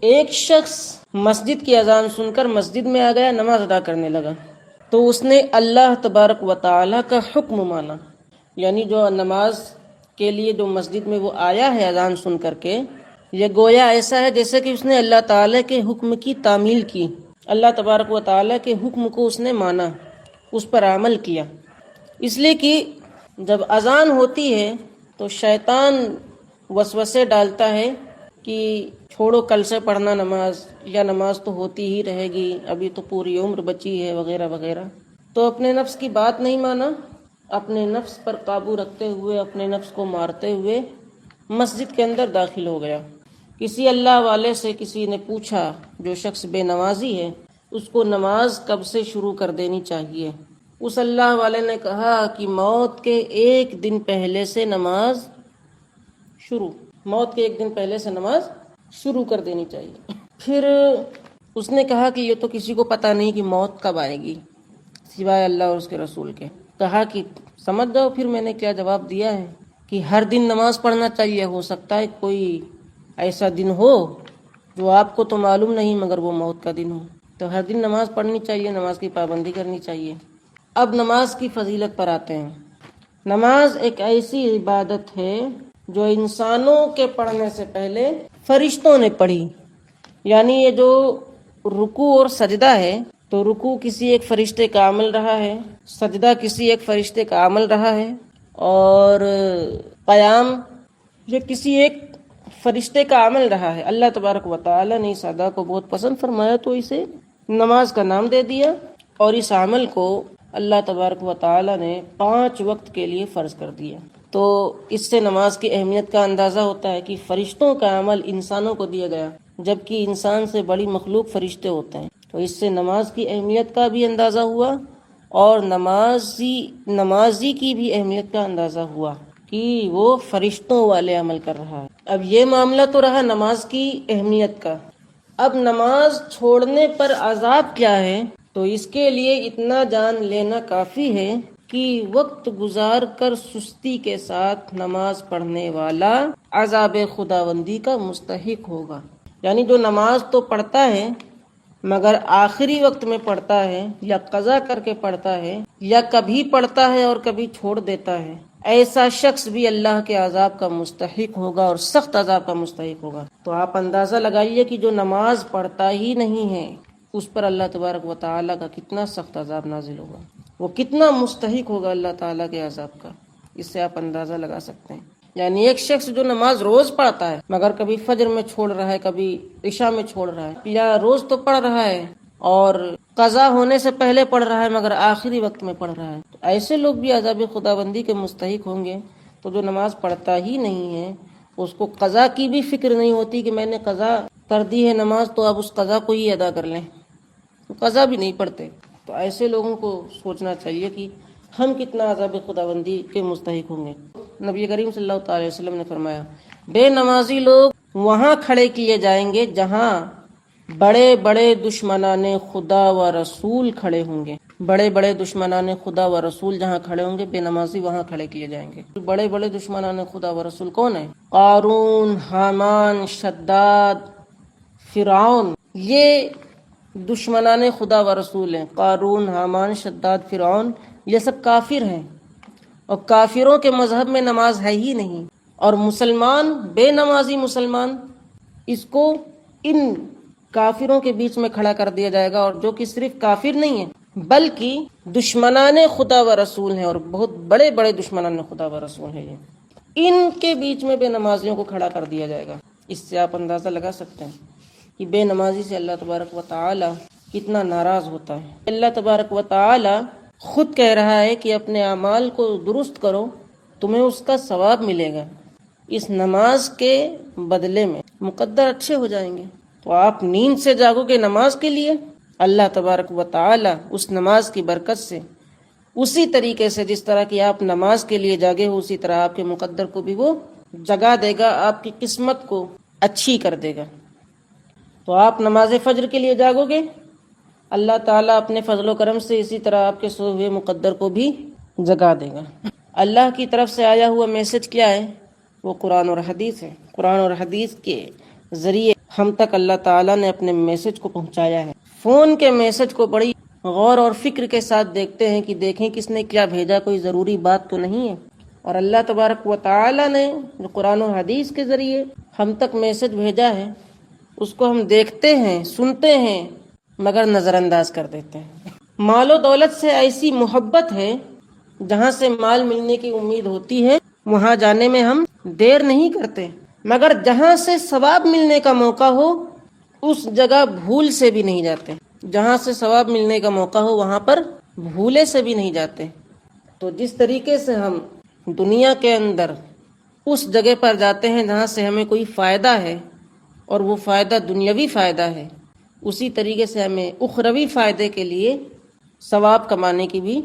ایک شخص مسجد کی اذان سن کر مسجد میں آ گیا، نماز ادا کرنے لگا، تو اس نے اللہ تبارک و تعالیٰ کا حکم مانا، یعنی جو نماز کے لیے جو مسجد میں وہ آیا ہے اذان سن کر کے، یہ گویا ایسا ہے جیسے کہ اس نے اللہ تعالیٰ کے حکم کی تعمیل کی، اللہ تبارک و تعالیٰ کے حکم کو اس نے مانا، اس پر عمل کیا۔ اس لیے کہ جب اذان ہوتی ہے تو شیطان وسوسے ڈالتا ہے کہ چھوڑو کل سے پڑھنا نماز، یا نماز تو ہوتی ہی رہے گی، ابھی تو پوری عمر بچی ہے، وغیرہ وغیرہ۔ تو اپنے نفس کی بات نہیں مانا، اپنے نفس پر قابو رکھتے ہوئے، اپنے نفس کو مارتے ہوئے مسجد کے اندر داخل ہو گیا۔ کسی اللہ والے سے کسی نے پوچھا، جو شخص بے نمازی ہے اس کو نماز کب سے شروع کر دینی چاہیے؟ اس اللہ والے نے کہا کہ موت کے ایک دن پہلے سے نماز موت کے ایک دن پہلے سے نماز شروع کر دینی چاہیے۔ پھر اس نے کہا کہ یہ تو کسی کو پتہ نہیں کہ موت کب آئے گی سوائے اللہ اور اس کے رسول کے۔ کہا کہ سمجھ جاؤ پھر میں نے کیا جواب دیا ہے، کہ ہر دن نماز پڑھنا چاہیے، ہو سکتا ہے کوئی ایسا دن ہو جو آپ کو تو معلوم نہیں مگر وہ موت کا دن ہو، تو ہر دن نماز پڑھنی چاہیے، نماز کی پابندی کرنی چاہیے۔ اب نماز کی فضیلت پر آتے ہیں۔ نماز ایک ایسی عبادت ہے جو انسانوں کے پڑھنے سے پہلے فرشتوں نے پڑھی، یعنی یہ جو رکوع اور سجدہ ہے، تو رکوع کسی ایک فرشتے کا عمل رہا ہے، سجدہ کسی ایک فرشتے کا عمل رہا ہے، اور قیام یہ کسی ایک فرشتے کا عمل رہا ہے۔ اللہ تبارک و تعالی نے اس ادا کو بہت پسند فرمایا تو اسے نماز کا نام دے دیا، اور اس عمل کو اللہ تبارک و تعالی نے 5 وقت کے لیے فرض کر دیا۔ تو اس سے نماز کی اہمیت کا اندازہ ہوتا ہے کہ فرشتوں کا عمل انسانوں کو دیا گیا، جبکہ انسان سے بڑی مخلوق فرشتے ہوتے ہیں، تو اس سے نماز کی اہمیت کا بھی اندازہ ہوا، اور نمازی کی بھی اہمیت کا اندازہ ہوا کہ وہ فرشتوں والے عمل کر رہا ہے۔ اب یہ معاملہ تو رہا نماز کی اہمیت کا۔ اب نماز چھوڑنے پر عذاب کیا ہے، تو اس کے لیے اتنا جان لینا کافی ہے کہ وقت گزار کر سستی کے ساتھ نماز پڑھنے والا عذاب خداوندی کا مستحق ہوگا۔ یعنی جو نماز تو پڑھتا ہے مگر آخری وقت میں پڑھتا ہے، یا قضا کر کے پڑھتا ہے، یا کبھی پڑھتا ہے اور کبھی چھوڑ دیتا ہے، ایسا شخص بھی اللہ کے عذاب کا مستحق ہوگا، اور سخت عذاب کا مستحق ہوگا۔ تو آپ اندازہ لگائیے کہ جو نماز پڑھتا ہی نہیں ہے اس پر اللہ تبارک و تعالیٰ کا کتنا سخت عذاب نازل ہوگا، وہ کتنا مستحق ہوگا اللہ تعالیٰ کے عذاب کا، اس سے آپ اندازہ لگا سکتے ہیں۔ یعنی ایک شخص جو نماز روز پڑھتا ہے مگر کبھی فجر میں چھوڑ رہا ہے، کبھی عشاء میں چھوڑ رہا ہے، یا روز تو پڑھ رہا ہے اور قضا ہونے سے پہلے پڑھ رہا ہے مگر آخری وقت میں پڑھ رہا ہے، تو ایسے لوگ بھی عذاب خداوندی کے مستحق ہوں گے۔ تو جو نماز پڑھتا ہی نہیں ہے، اس کو قضا کی بھی فکر نہیں ہوتی کہ میں نے قضا کر دی ہے نماز تو اب اس قضا کو ہی ادا کر لیں، تو قضا بھی نہیں پڑھتے، تو ایسے لوگوں کو سوچنا چاہیے کہ ہم کتنا عذاب خداوندی کے مستحق ہوں گے۔ نبی کریم صلی اللہ تعالی وسلم نے فرمایا، بے نمازی لوگ وہاں کھڑے کیے جائیں گے جہاں بڑے بڑے دشمنان خدا و رسول کھڑے ہوں گے۔ بڑے بڑے دشمنان خدا و رسول جہاں کھڑے ہوں گے، بے نمازی وہاں کھڑے کیے جائیں گے۔ بڑے بڑے دشمنان خدا و رسول کون ہیں؟ قارون، حامان، شداد، فرعون، یہ دشمنان خدا و رسول ہیں۔ قارون، حامان، شداد، فرعون، یہ سب کافر ہیں، اور کافروں کے مذہب میں نماز ہے ہی نہیں۔ اور مسلمان، بے نمازی مسلمان، اس کو ان کافروں کے بیچ میں کھڑا کر دیا جائے گا، اور جو کہ صرف کافر نہیں ہیں بلکہ دشمنان خدا و رسول ہیں، اور بہت بڑے بڑے دشمنان خدا و رسول ہیں، یہ ان کے بیچ میں بے نمازیوں کو کھڑا کر دیا جائے گا۔ اس سے آپ اندازہ لگا سکتے ہیں کہ بے نمازی سے اللہ تبارک و تعالی کتنا ناراض ہوتا ہے۔ اللہ تبارک و تعالی خود کہہ رہا ہے کہ اپنے اعمال کو درست کرو، تمہیں اس کا ثواب ملے گا، اس نماز کے بدلے میں مقدر اچھے ہو جائیں گے۔ تو آپ نیند سے جاگو گے نماز کے لیے، اللہ تبارک و تعالی اس نماز کی برکت سے، اسی طریقے سے جس طرح کہ آپ نماز کے لیے جاگے ہو، اسی طرح آپ کے مقدر کو بھی وہ جگا دے گا، آپ کی قسمت کو اچھی کر دے گا۔ تو آپ نماز فجر کے لیے جاگو گے، اللہ تعالیٰ اپنے فضل و کرم سے اسی طرح آپ کے سوئے ہوئے مقدر کو بھی جگا دے گا۔ اللہ کی طرف سے آیا ہوا میسج کیا ہے؟ وہ قرآن اور حدیث ہے۔ قرآن اور حدیث کے ذریعے ہم تک اللہ تعالیٰ نے اپنے میسج کو پہنچایا ہے۔ فون کے میسج کو بڑی غور اور فکر کے ساتھ دیکھتے ہیں کہ دیکھیں کس نے کیا بھیجا، کوئی ضروری بات تو نہیں ہے۔ اور اللہ تبارک و تعالیٰ نے جو قرآن و حدیث کے ذریعے ہم تک میسج بھیجا ہے اس کو ہم دیکھتے ہیں، سنتے ہیں، مگر نظر انداز کر دیتے ہیں۔ مال و دولت سے ایسی محبت ہے، جہاں سے مال ملنے کی امید ہوتی ہے وہاں جانے میں ہم دیر نہیں کرتے، مگر جہاں سے ثواب ملنے کا موقع ہو اس جگہ بھول سے بھی نہیں جاتے۔ جہاں سے ثواب ملنے کا موقع ہو وہاں پر بھولے سے بھی نہیں جاتے۔ تو جس طریقے سے ہم دنیا کے اندر اس جگہ پر جاتے ہیں جہاں سے ہمیں کوئی فائدہ ہے اور وہ فائدہ دنیاوی فائدہ ہے، اسی طریقے سے ہمیں اخروی فائدے کے لیے ثواب کمانے کی بھی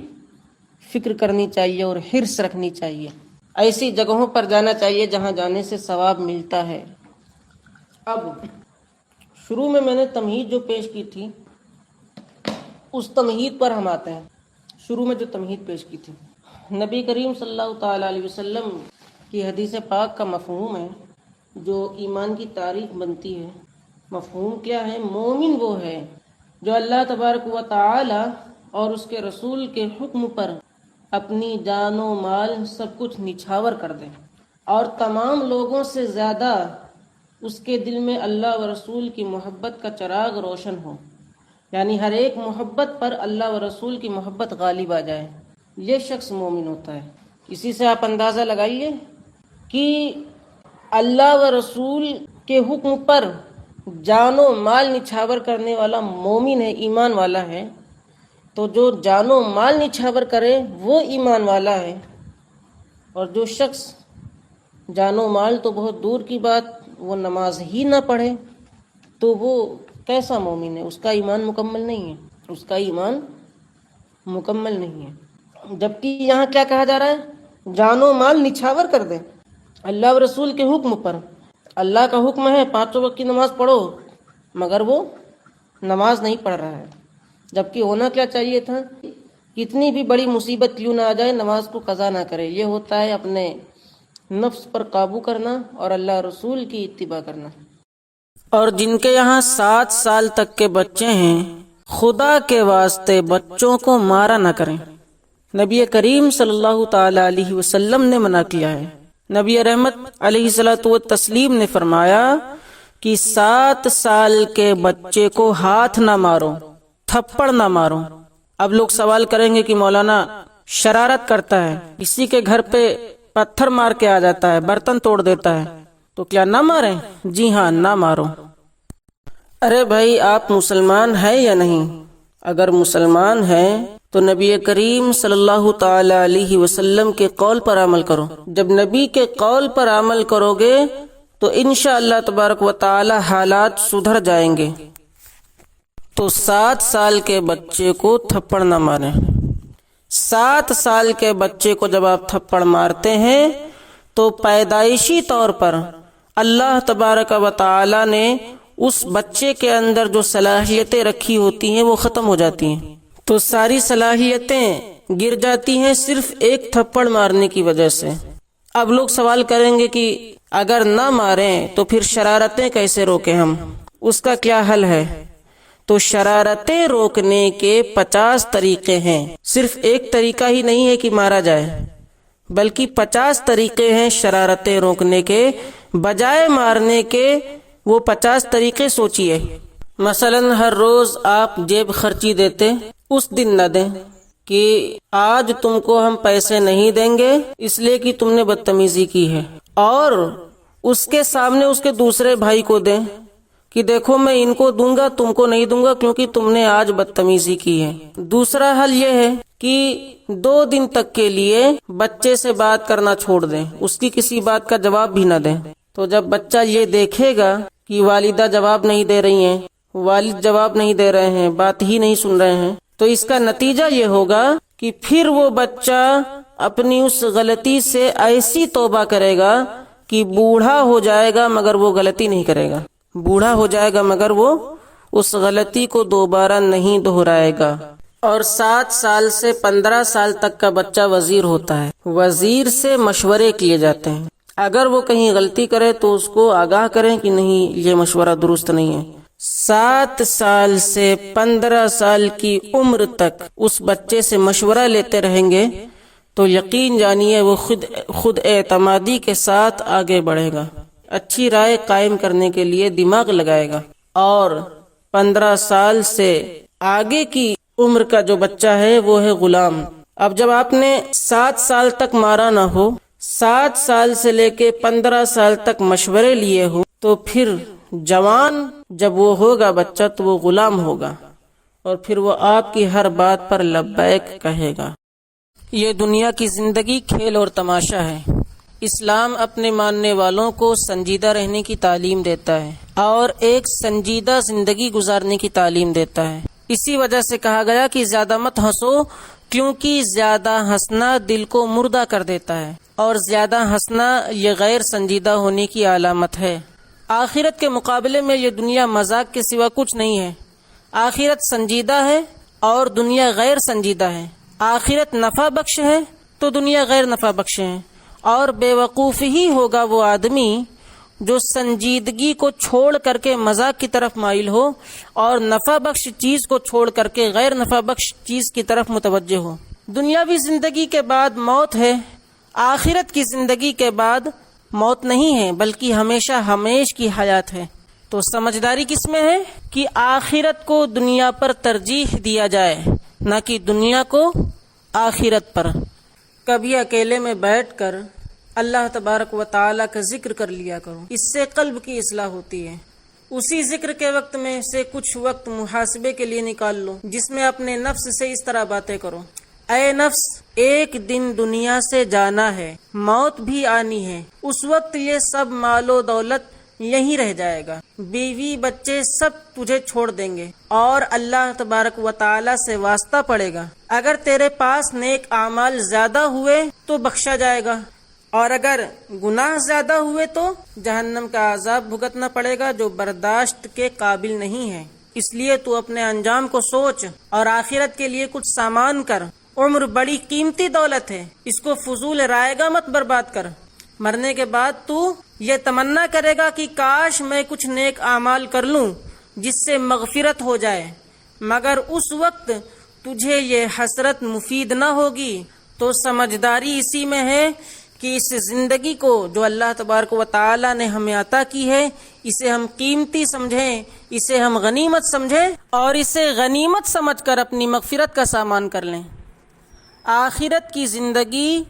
فکر کرنی چاہیے اور حرص رکھنی چاہیے۔ ایسی جگہوں پر جانا چاہیے جہاں جانے سے ثواب ملتا ہے۔ اب شروع میں نے تمہید جو پیش کی تھی اس تمہید پر ہم آتے ہیں۔ شروع میں جو تمہید پیش کی تھی، نبی کریم صلی اللہ تعالیٰ علیہ وسلم کی حدیث پاک کا مفہوم ہے جو ایمان کی تعریف بنتی ہے۔ مفہوم کیا ہے؟ مومن وہ ہے جو اللہ تبارک و تعالی اور اس کے رسول کے حکم پر اپنی جان و مال سب کچھ نچھاور کر دے اور تمام لوگوں سے زیادہ اس کے دل میں اللہ و رسول کی محبت کا چراغ روشن ہو، یعنی ہر ایک محبت پر اللہ و رسول کی محبت غالب آ جائے، یہ شخص مومن ہوتا ہے۔ اسی سے آپ اندازہ لگائیے کہ اللہ و رسول کے حکم پر جان و مال نچھاور کرنے والا مومن ہے، ایمان والا ہے، تو جو جان و مال نچھاور کرے وہ ایمان والا ہے، اور جو شخص جان و مال تو بہت دور کی بات وہ نماز ہی نہ پڑھے تو وہ کیسا مومن ہے؟ اس کا ایمان مکمل نہیں ہے، اس کا ایمان مکمل نہیں ہے۔ جبکہ یہاں کیا کہا جا رہا ہے؟ جان و مال نچھاور کر دے اللہ و رسول کے حکم پر۔ اللہ کا حکم ہے 5 وقت کی نماز پڑھو، مگر وہ نماز نہیں پڑھ رہا ہے، جبکہ ہونا کیا چاہیے تھا؟ کتنی بھی بڑی مصیبت کیوں نہ آ جائے نماز کو قضا نہ کرے۔ یہ ہوتا ہے اپنے نفس پر قابو کرنا اور اللہ رسول کی اتباع کرنا۔ اور جن کے یہاں 7 سال تک کے بچے ہیں، خدا کے واسطے بچوں کو مارا نہ کریں۔ نبی کریم صلی اللہ تعالی علیہ وسلم نے منع کیا ہے۔ نبی رحمت علیہ الصلوۃ والتسلیم نے فرمایا کہ 7 سال کے بچے کو ہاتھ نہ مارو، تھپڑ نہ مارو۔ اب لوگ سوال کریں گے کہ مولانا شرارت کرتا ہے، کسی کے گھر پہ پتھر مار کے آ جاتا ہے، برتن توڑ دیتا ہے، تو کیا نہ ماریں؟ جی ہاں، نہ مارو۔ ارے بھائی، آپ مسلمان ہیں یا نہیں؟ اگر مسلمان ہیں تو نبی کریم صلی اللہ تعالی علیہ وسلم کے قول پر عمل کرو۔ جب نبی کے قول پر عمل کرو گے تو انشاءاللہ تبارک و تعالی حالات سدھر جائیں گے۔ تو 7 سال کے بچے کو تھپڑ نہ ماریں۔ 7 سال کے بچے کو جب آپ تھپڑ مارتے ہیں تو پیدائشی طور پر اللہ تبارک و تعالی نے اس بچے کے اندر جو صلاحیتیں رکھی ہوتی ہیں وہ ختم ہو جاتی ہیں، تو ساری صلاحیتیں گر جاتی ہیں صرف ایک تھپڑ مارنے کی وجہ سے۔ اب لوگ سوال کریں گے کہ اگر نہ ماریں تو پھر شرارتیں کیسے روکیں ہم؟ اس کا کیا حل ہے؟ تو شرارتیں روکنے کے 50 طریقے ہیں، صرف ایک طریقہ ہی نہیں ہے کہ مارا جائے، بلکہ 50 طریقے ہیں شرارتیں روکنے کے۔ بجائے مارنے کے وہ 50 طریقے سوچئے۔ مثلا ہر روز آپ جیب خرچی دیتے، اس دن نہ دیں کہ آج تم کو ہم پیسے نہیں دیں گے اس لیے کہ تم نے بدتمیزی کی ہے، اور اس کے سامنے اس کے دوسرے بھائی کو دیں کہ دیکھو میں ان کو دوں گا، تم کو نہیں دوں گا کیونکہ تم نے آج بدتمیزی کی ہے۔ دوسرا حل یہ ہے کہ 2 دن تک کے لیے بچے سے بات کرنا چھوڑ دیں، اس کی کسی بات کا جواب بھی نہ دیں۔ تو جب بچہ یہ دیکھے گا کہ والدہ جواب نہیں دے رہی ہیں، والد جواب نہیں دے رہے ہیں، بات ہی نہیں سن رہے ہیں، تو اس کا نتیجہ یہ ہوگا کہ پھر وہ بچہ اپنی اس غلطی سے ایسی توبہ کرے گا کہ بوڑھا ہو جائے گا مگر وہ غلطی نہیں کرے گا، بوڑھا ہو جائے گا مگر وہ اس غلطی کو دوبارہ نہیں دہرائے گا۔ اور 7 سال سے 15 سال تک کا بچہ وزیر ہوتا ہے، وزیر سے مشورے کیے جاتے ہیں۔ اگر وہ کہیں غلطی کرے تو اس کو آگاہ کریں کہ نہیں، یہ مشورہ درست نہیں ہے۔ 7 سال سے 15 سال کی عمر تک اس بچے سے مشورہ لیتے رہیں گے تو یقین جانیے وہ خود اعتمادی کے ساتھ آگے بڑھے گا، اچھی رائے قائم کرنے کے لیے دماغ لگائے گا۔ اور 15 سال سے آگے کی عمر کا جو بچہ ہے وہ ہے غلام۔ اب جب آپ نے 7 سال تک مارا نہ ہو، 7 سال سے لے کے 15 سال تک مشورے لیے ہو، تو پھر جوان جب وہ ہوگا بچہ تو وہ غلام ہوگا، اور پھر وہ آپ کی ہر بات پر لبیک کہے گا۔ یہ دنیا کی زندگی کھیل اور تماشا ہے۔ اسلام اپنے ماننے والوں کو سنجیدہ رہنے کی تعلیم دیتا ہے اور ایک سنجیدہ زندگی گزارنے کی تعلیم دیتا ہے۔ اسی وجہ سے کہا گیا کہ زیادہ مت ہنسو، کیونکہ زیادہ ہنسنا دل کو مردہ کر دیتا ہے، اور زیادہ ہنسنا یہ غیر سنجیدہ ہونے کی علامت ہے۔ آخرت کے مقابلے میں یہ دنیا مذاق کے سوا کچھ نہیں ہے۔ آخرت سنجیدہ ہے اور دنیا غیر سنجیدہ ہے۔ آخرت نفع بخش ہے تو دنیا غیر نفع بخش ہے، اور بے وقوف ہی ہوگا وہ آدمی جو سنجیدگی کو چھوڑ کر کے مذاق کی طرف مائل ہو اور نفع بخش چیز کو چھوڑ کر کے غیر نفع بخش چیز کی طرف متوجہ ہو۔ دنیاوی زندگی کے بعد موت ہے، آخرت کی زندگی کے بعد موت نہیں ہے بلکہ ہمیشہ ہمیش کی حیات ہے۔ تو سمجھداری کس میں ہے کہ آخرت کو دنیا پر ترجیح دیا جائے، نہ کہ دنیا کو آخرت پر۔ کبھی اکیلے میں بیٹھ کر اللہ تبارک و تعالیٰ کا ذکر کر لیا کرو، اس سے قلب کی اصلاح ہوتی ہے۔ اسی ذکر کے وقت میں سے کچھ وقت محاسبے کے لیے نکال لو، جس میں اپنے نفس سے اس طرح باتیں کرو: اے نفس، ایک دن دنیا سے جانا ہے، موت بھی آنی ہے، اس وقت یہ سب مال و دولت یہیں رہ جائے گا، بیوی بچے سب تجھے چھوڑ دیں گے، اور اللہ تبارک و تعالیٰ سے واسطہ پڑے گا۔ اگر تیرے پاس نیک اعمال زیادہ ہوئے تو بخشا جائے گا، اور اگر گناہ زیادہ ہوئے تو جہنم کا عذاب بھگتنا پڑے گا جو برداشت کے قابل نہیں ہے۔ اس لیے تو اپنے انجام کو سوچ اور آخرت کے لیے کچھ سامان کر۔ عمر بڑی قیمتی دولت ہے، اس کو فضول رائے گا مت برباد کر۔ مرنے کے بعد تو یہ تمنا کرے گا کہ کاش میں کچھ نیک اعمال کر لوں جس سے مغفرت ہو جائے، مگر اس وقت تجھے یہ حسرت مفید نہ ہوگی۔ تو سمجھداری اسی میں ہے کہ اس زندگی کو جو اللہ تبارک و تعالیٰ نے ہمیں عطا کی ہے، اسے ہم قیمتی سمجھیں، اسے ہم غنیمت سمجھیں، اور اسے غنیمت سمجھ کر اپنی مغفرت کا سامان کر لیں۔ آخرت کی زندگی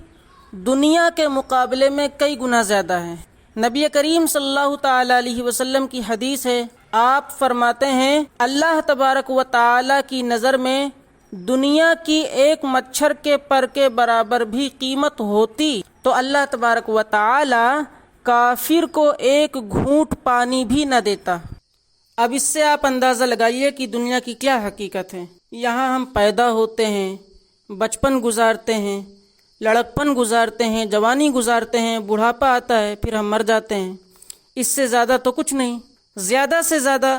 دنیا کے مقابلے میں کئی گنا زیادہ ہے۔ نبی کریم صلی اللہ تعالی علیہ وسلم کی حدیث ہے، آپ فرماتے ہیں اللہ تبارک و تعالی کی نظر میں دنیا کی ایک مچھر کے پر کے برابر بھی قیمت ہوتی تو اللہ تبارک و تعالی کافر کو ایک گھونٹ پانی بھی نہ دیتا۔ اب اس سے آپ اندازہ لگائیے کہ دنیا کی کیا حقیقت ہے۔ یہاں ہم پیدا ہوتے ہیں، بچپن گزارتے ہیں، لڑکپن گزارتے ہیں، جوانی گزارتے ہیں، بڑھاپا آتا ہے، پھر ہم مر جاتے ہیں۔ اس سے زیادہ تو کچھ نہیں۔ زیادہ سے زیادہ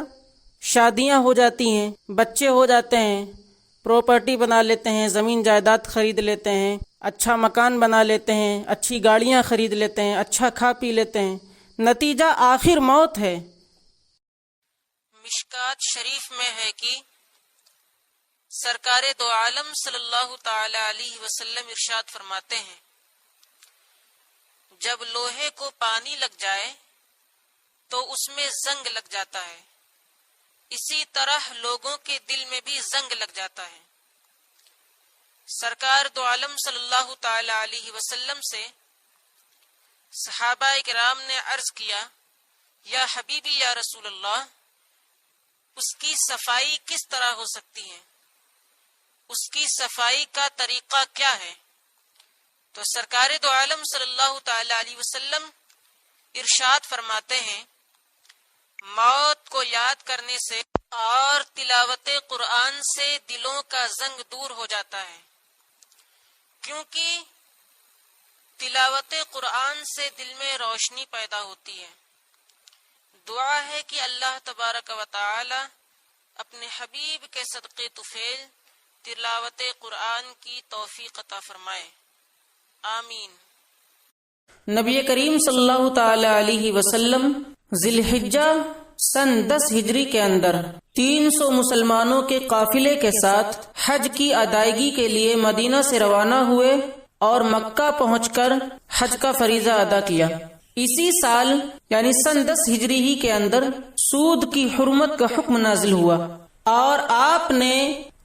شادیاں ہو جاتی ہیں، بچے ہو جاتے ہیں، پراپرٹی بنا لیتے ہیں، زمین جائیداد خرید لیتے ہیں، اچھا مکان بنا لیتے ہیں، اچھی گاڑیاں خرید لیتے ہیں، اچھا کھا پی لیتے ہیں، نتیجہ آخر موت ہے۔ مشکات شریف میں ہے کہ سرکار دو عالم صلی اللہ تعالی علیہ وسلم ارشاد فرماتے ہیں، جب لوہے کو پانی لگ جائے تو اس میں زنگ لگ جاتا ہے، اسی طرح لوگوں کے دل میں بھی زنگ لگ جاتا ہے۔ سرکار دو عالم صلی اللہ تعالی علیہ وسلم سے صحابہ کرام نے عرض کیا، یا حبیبی یا رسول اللہ، اس کی صفائی کس طرح ہو سکتی ہے؟ اس کی صفائی کا طریقہ کیا ہے؟ تو سرکار دو عالم صلی اللہ تعالی علیہ وسلم ارشاد فرماتے ہیں، موت کو یاد کرنے سے اور تلاوت قرآن سے دلوں کا زنگ دور ہو جاتا ہے، کیونکہ تلاوت قرآن سے دل میں روشنی پیدا ہوتی ہے۔ دعا ہے کہ اللہ تبارک و تعالی اپنے حبیب کے صدقے طفیل تلاوت قرآن کی توفیق عطا فرمائے، آمین۔ نبی کریم صلی اللہ تعالی علیہ وسلم ذی الحجہ سن 10 ہجری کے اندر 300 مسلمانوں کے قافلے کے ساتھ حج کی ادائیگی کے لیے مدینہ سے روانہ ہوئے اور مکہ پہنچ کر حج کا فریضہ ادا کیا۔ اسی سال یعنی سن 10 ہجری ہی کے اندر سود کی حرمت کا حکم نازل ہوا، اور آپ نے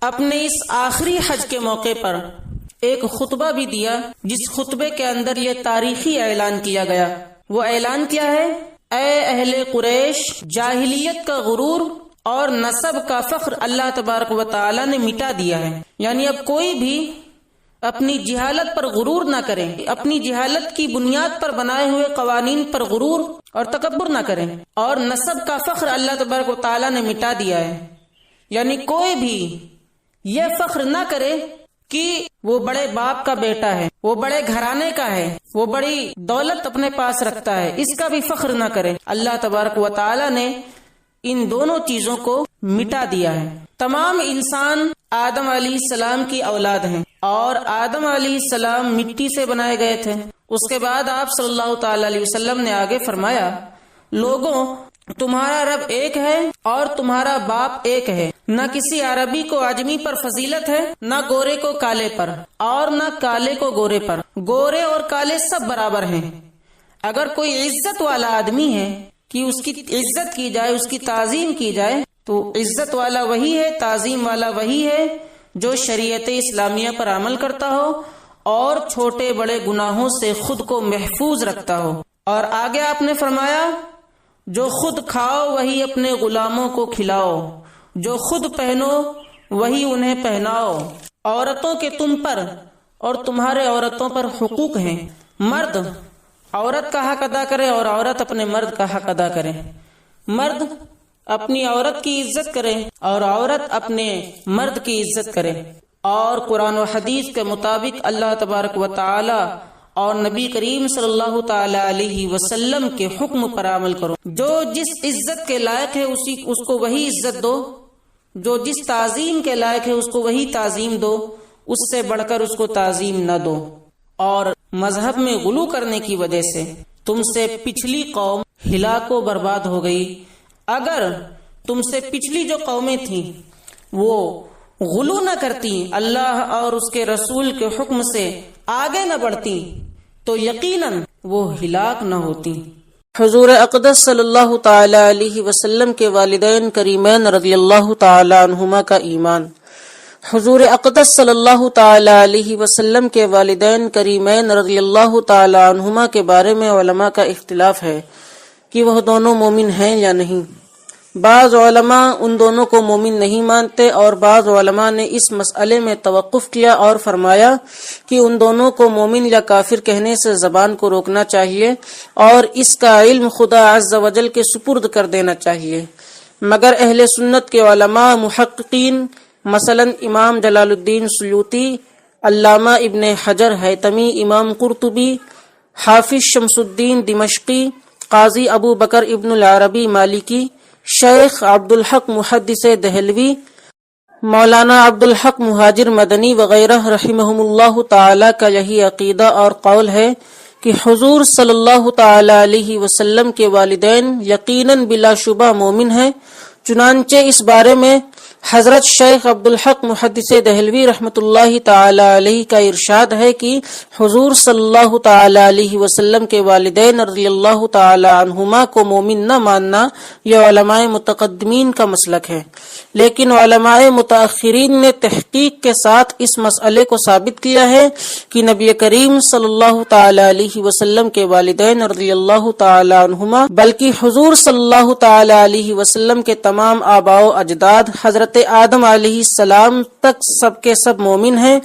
اپنے اس آخری حج کے موقع پر ایک خطبہ بھی دیا، جس خطبے کے اندر یہ تاریخی اعلان کیا گیا۔ وہ اعلان کیا ہے؟ اے اہل قریش، جاہلیت کا غرور اور نسب کا فخر اللہ تبارک و تعالی نے مٹا دیا ہے، یعنی اب کوئی بھی اپنی جہالت پر غرور نہ کریں، اپنی جہالت کی بنیاد پر بنائے ہوئے قوانین پر غرور اور تکبر نہ کریں، اور نسب کا فخر اللہ تبارک و تعالی نے مٹا دیا ہے، یعنی کوئی بھی یہ فخر نہ کرے کہ وہ بڑے باپ کا بیٹا ہے، وہ بڑے گھرانے کا ہے، وہ بڑی دولت اپنے پاس رکھتا ہے، اس کا بھی فخر نہ کرے۔ اللہ تبارک و تعالی نے ان دونوں چیزوں کو مٹا دیا ہے۔ تمام انسان آدم علیہ السلام کی اولاد ہیں، اور آدم علیہ السلام مٹی سے بنائے گئے تھے۔ اس کے بعد آپ صلی اللہ تعالی علیہ وسلم نے آگے فرمایا، لوگوں، تمہارا رب ایک ہے اور تمہارا باپ ایک ہے۔ نہ کسی عربی کو عجمی پر فضیلت ہے، نہ گورے کو کالے پر، اور نہ کالے کو گورے پر۔ گورے اور کالے سب برابر ہیں۔ اگر کوئی عزت والا آدمی ہے کہ اس کی عزت کی جائے، اس کی تعظیم کی جائے، تو عزت والا وہی ہے، تعظیم والا وہی ہے جو شریعت اسلامیہ پر عمل کرتا ہو اور چھوٹے بڑے گناہوں سے خود کو محفوظ رکھتا ہو۔ اور آگے آپ نے فرمایا، جو خود کھاؤ وہی اپنے غلاموں کو کھلاؤ، جو خود پہنو وہی انہیں پہناؤ۔ عورتوں کے تم پر اور تمہارے عورتوں پر حقوق ہیں۔ مرد عورت کا حق ادا کرے اور عورت اپنے مرد کا حق ادا کرے۔ مرد اپنی عورت کی عزت کرے اور عورت اپنے مرد کی عزت کرے، اور قرآن و حدیث کے مطابق اللہ تبارک و تعالی اور نبی کریم صلی اللہ تعالی علیہ وسلم کے حکم پر عمل کرو۔ جو جس عزت کے لائق ہے اس کو وہی عزت دو، جو جس تعظیم کے لائق ہے اس کو وہی تعظیم دو، اس سے بڑھ کر اس کو تعظیم نہ دو۔ اور مذہب میں غلو کرنے کی وجہ سے تم سے پچھلی قوم ہلاک و برباد ہو گئی۔ اگر تم سے پچھلی جو قومیں تھیں وہ غلو نہ کرتی، اللہ اور اس کے رسول کے حکم سے آگے نہ بڑھتی، تو یقیناً وہ ہلاک نہ ہوتی۔ حضور اقدس صلی اللہ تعالی علیہ وسلم کے والدین کریمین رضی اللہ تعالی عنہما کا ایمان۔ حضور اقدس صلی اللہ تعالی علیہ وسلم کے والدین کریمین رضی اللہ تعالی عنہما کے بارے میں علماء کا اختلاف ہے کہ وہ دونوں مومن ہیں یا نہیں۔ بعض علماء ان دونوں کو مومن نہیں مانتے، اور بعض علماء نے اس مسئلے میں توقف کیا اور فرمایا کہ ان دونوں کو مومن یا کافر کہنے سے زبان کو روکنا چاہیے اور اس کا علم خدا عز و جل کے سپرد کر دینا چاہیے۔ مگر اہل سنت کے علماء محققین، مثلا امام جلال الدین سیوطی، علامہ ابن حجر حیتمی، امام قرطبی، حافظ شمس الدین دمشقی، قاضی ابو بکر ابن العربی مالکی، شیخ عبد الحق محدث دہلوی، مولانا عبد الحق مہاجر مدنی وغیرہ رحمہم اللہ تعالی کا یہی عقیدہ اور قول ہے کہ حضور صلی اللہ تعالی علیہ وسلم کے والدین یقیناً بلا شبہ مومن ہیں۔ چنانچہ اس بارے میں حضرت شیخ عبد الحق محدث دہلوی رحمۃ اللہ تعالی علیہ کا ارشاد ہے کہ حضور صلی اللہ تعالی علیہ وسلم کے والدین رضی اللہ تعالی عنہما کو مومن نہ ماننا یہ علماء متقدمین کا مسلک ہے، لیکن علماء متاخرین نے تحقیق کے ساتھ اس مسئلے کو ثابت کیا ہے کہ نبی کریم صلی اللہ تعالی علیہ وسلم کے والدین رضی اللہ تعالی عنہما بلکہ حضور صلی اللہ تعالی علیہ وسلم کے تمام آباء و اجداد حضرت آدم علیہ السلام تک سب کے سب مومن ہیں۔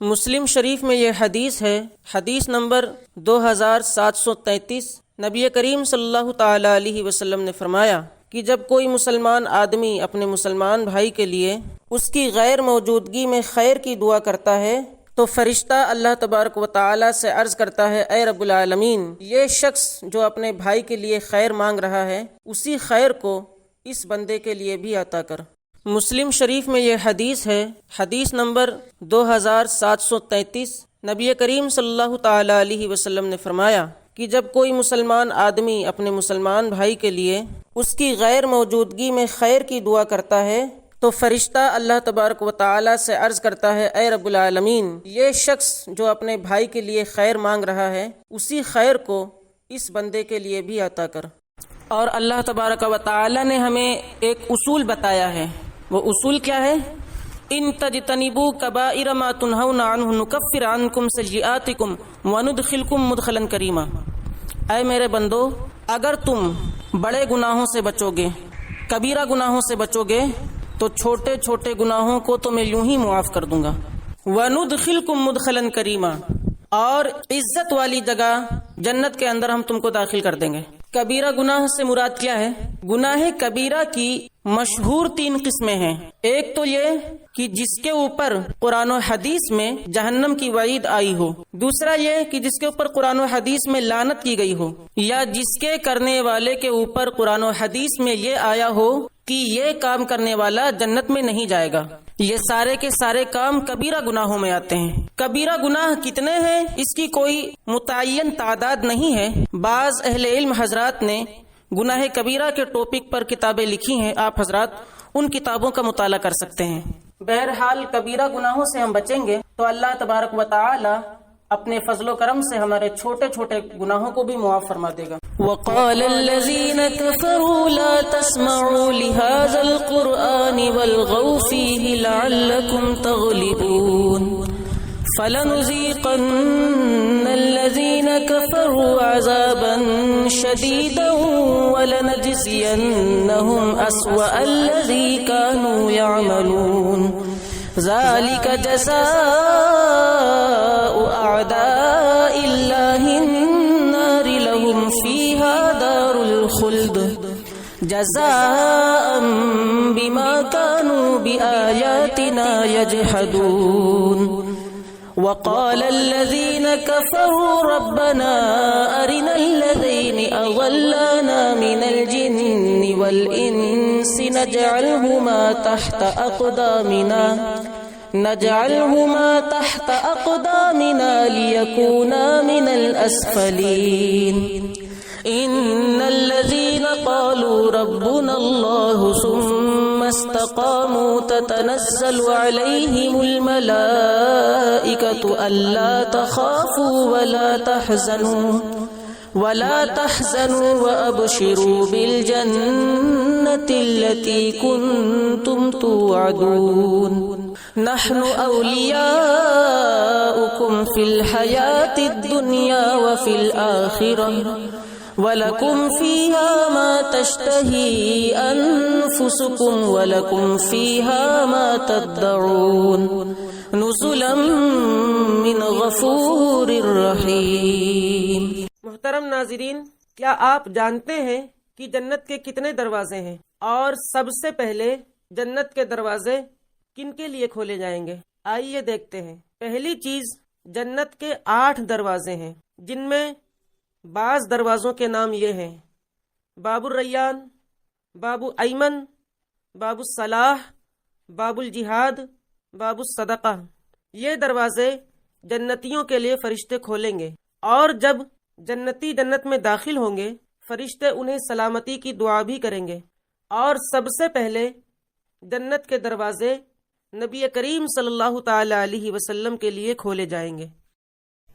مسلم شریف میں یہ حدیث ہے، حدیث نمبر 2733، نبی کریم صلی اللہ تعالی علیہ وسلم نے فرمایا کہ جب کوئی مسلمان آدمی اپنے مسلمان بھائی کے لیے اس کی غیر موجودگی میں خیر کی دعا کرتا ہے تو فرشتہ اللہ تبارک و تعالی سے عرض کرتا ہے، اے رب العالمین، یہ شخص جو اپنے بھائی کے لیے خیر مانگ رہا ہے اسی خیر کو اس بندے کے لیے بھی عطا کر۔ مسلم شریف میں یہ حدیث ہے، حدیث نمبر 2733، نبی کریم صلی اللہ تعالی علیہ وسلم نے فرمایا کہ جب کوئی مسلمان آدمی اپنے مسلمان بھائی کے لیے اس کی غیر موجودگی میں خیر کی دعا کرتا ہے تو فرشتہ اللہ تبارک و تعالی سے عرض کرتا ہے، اے رب العالمین، یہ شخص جو اپنے بھائی کے لیے خیر مانگ رہا ہے اسی خیر کو اس بندے کے لیے بھی عطا کر۔ اور اللہ تبارک و تعالی نے ہمیں ایک اصول بتایا ہے، وہ اصول کیا ہے؟ ان تجتنبوا کبائر ما تنہون عنہ نکفر عنکم سیئاتکم وندخلکم مدخلا کریما۔ اے میرے بندو، اگر تم بڑے گناہوں سے بچو گے، کبیرہ گناہوں سے بچو گے تو چھوٹے چھوٹے گناہوں کو تو میں یوں ہی معاف کر دوں گا۔ وندخلکم مدخلا کریما، اور عزت والی جگہ جنت کے اندر ہم تم کو داخل کر دیں گے۔ کبیرہ گناہ سے مراد کیا ہے؟ گناہ کبیرہ کی مشہور 3 قسمیں ہیں۔ ایک تو یہ کہ جس کے اوپر قرآن و حدیث میں جہنم کی وعید آئی ہو، دوسرا یہ کہ جس کے اوپر قرآن و حدیث میں لعنت کی گئی ہو، یا جس کے کرنے والے کے اوپر قرآن و حدیث میں یہ آیا ہو کہ یہ کام کرنے والا جنت میں نہیں جائے گا۔ یہ سارے کے سارے کام کبیرہ گناہوں میں آتے ہیں۔ کبیرہ گناہ کتنے ہیں اس کی کوئی متعین تعداد نہیں ہے۔ بعض اہل علم حضرات نے گناہ کبیرہ کے ٹاپک پر کتابیں لکھی ہیں، آپ حضرات ان کتابوں کا مطالعہ کر سکتے ہیں۔ بہرحال کبیرہ گناہوں سے ہم بچیں گے تو اللہ تبارک و تعالی اپنے فضل و کرم سے ہمارے چھوٹے چھوٹے گناہوں کو بھی معاف فرما دے گا۔ وقال الذين كفروا لا تسمعوا لهذا القرآن والغوا فيه لعلكم تغلبون فلنذيقن الذين كفروا عذابا شديدا ولنجزينهم أسوأ الذي كانوا يعملون ذلك جزاء أعداء الله النار لهم فيها دار الخلد جزاء بما كانوا بآياتنا يجحدون وقال الذين كفروا ربنا أرنا الذين أضلانا من الجن والإنس نجعلهما تحت أقدامنا ليكونا من الأسفلين إن الذين قالوا ربنا الله ثم استقاموا تتنزل عليهم الملائكة ألا تخافوا ولا تحزنوا وأبشروا بالجنة التي كنتم توعدون نحن أولياؤكم في الحياة الدنيا وفي الآخرة وَلَكُمْ فِيهَا مَا تَشْتَهِي أَنفُسُكُمْ وَلَكُمْ فِيهَا مَا تَدَّعُونَ نُزُلًا مِّنْ غَفُورٍ رَّحِيمٍ۔ محترم ناظرین، کیا آپ جانتے ہیں کہ جنت کے کتنے دروازے ہیں اور سب سے پہلے جنت کے دروازے کن کے لیے کھولے جائیں گے؟ آئیے دیکھتے ہیں۔ پہلی چیز، جنت کے 8 دروازے ہیں، جن میں بعض دروازوں کے نام یہ ہیں: باب الریان، باب ایمن، باب الصلاح، باب الجہاد، باب الصدقہ۔ یہ دروازے جنتیوں کے لیے فرشتے کھولیں گے، اور جب جنتی جنت میں داخل ہوں گے فرشتے انہیں سلامتی کی دعا بھی کریں گے، اور سب سے پہلے جنت کے دروازے نبی کریم صلی اللہ تعالی علیہ وسلم کے لیے کھولے جائیں گے۔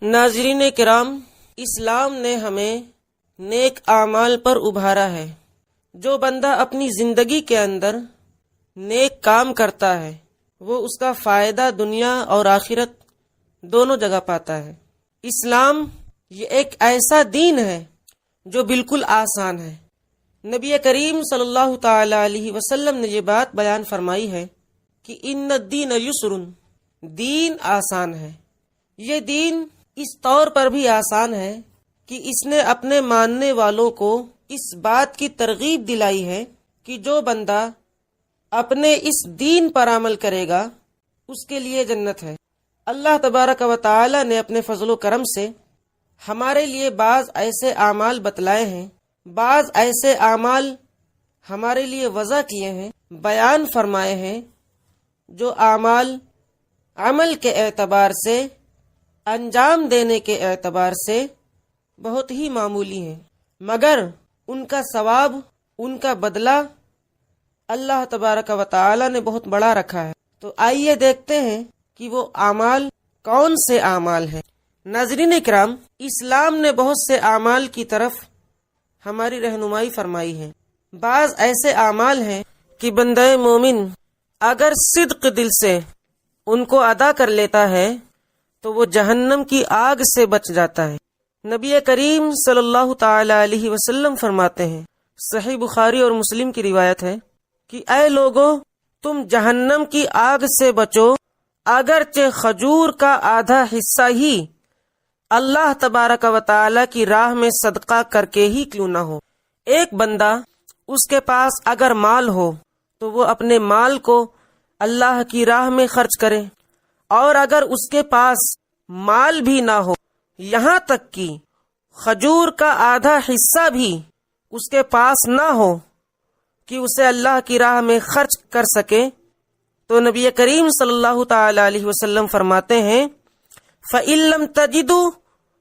ناظرین کرام، اسلام نے ہمیں نیک اعمال پر ابھارا ہے۔ جو بندہ اپنی زندگی کے اندر نیک کام کرتا ہے وہ اس کا فائدہ دنیا اور آخرت دونوں جگہ پاتا ہے۔ اسلام یہ ایک ایسا دین ہے جو بالکل آسان ہے۔ نبی کریم صلی اللہ تعالی علیہ وسلم نے یہ بات بیان فرمائی ہے کہ ان الدین یسر، دین آسان ہے۔ یہ دین اس طور پر بھی آسان ہے کہ اس نے اپنے ماننے والوں کو اس بات کی ترغیب دلائی ہے کہ جو بندہ اپنے اس دین پر عمل کرے گا اس کے لیے جنت ہے۔ اللہ تبارک و تعالی نے اپنے فضل و کرم سے ہمارے لیے بعض ایسے اعمال بتلائے ہیں، بعض ایسے اعمال ہمارے لیے وضع کیے ہیں، بیان فرمائے ہیں، جو اعمال عمل کے اعتبار سے انجام دینے کے اعتبار سے بہت ہی معمولی ہیں، مگر ان کا ثواب، ان کا بدلہ اللہ تبارک و تعالی نے بہت بڑا رکھا ہے۔ تو آئیے دیکھتے ہیں کہ وہ اعمال کون سے اعمال ہیں۔ ناظرین کرام، اسلام نے بہت سے اعمال کی طرف ہماری رہنمائی فرمائی ہے۔ بعض ایسے اعمال ہیں کہ بندہ مومن اگر صدق دل سے ان کو ادا کر لیتا ہے تو وہ جہنم کی آگ سے بچ جاتا ہے۔ نبی کریم صلی اللہ تعالی علیہ وسلم فرماتے ہیں، صحیح بخاری اور مسلم کی روایت ہے کہ اے لوگو، تم جہنم کی آگ سے بچو اگرچہ کھجور کا آدھا حصہ ہی اللہ تبارک و تعالی کی راہ میں صدقہ کر کے ہی کیوں نہ ہو۔ ایک بندہ، اس کے پاس اگر مال ہو تو وہ اپنے مال کو اللہ کی راہ میں خرچ کرے، اور اگر اس کے پاس مال بھی نہ ہو، یہاں تک کہ کھجور کا آدھا حصہ بھی اس کے پاس نہ ہو کہ اسے اللہ کی راہ میں خرچ کر سکے، تو نبی کریم صلی اللہ تعالی علیہ وسلم فرماتے ہیں فَإِن لَّمْ تَجِدُوا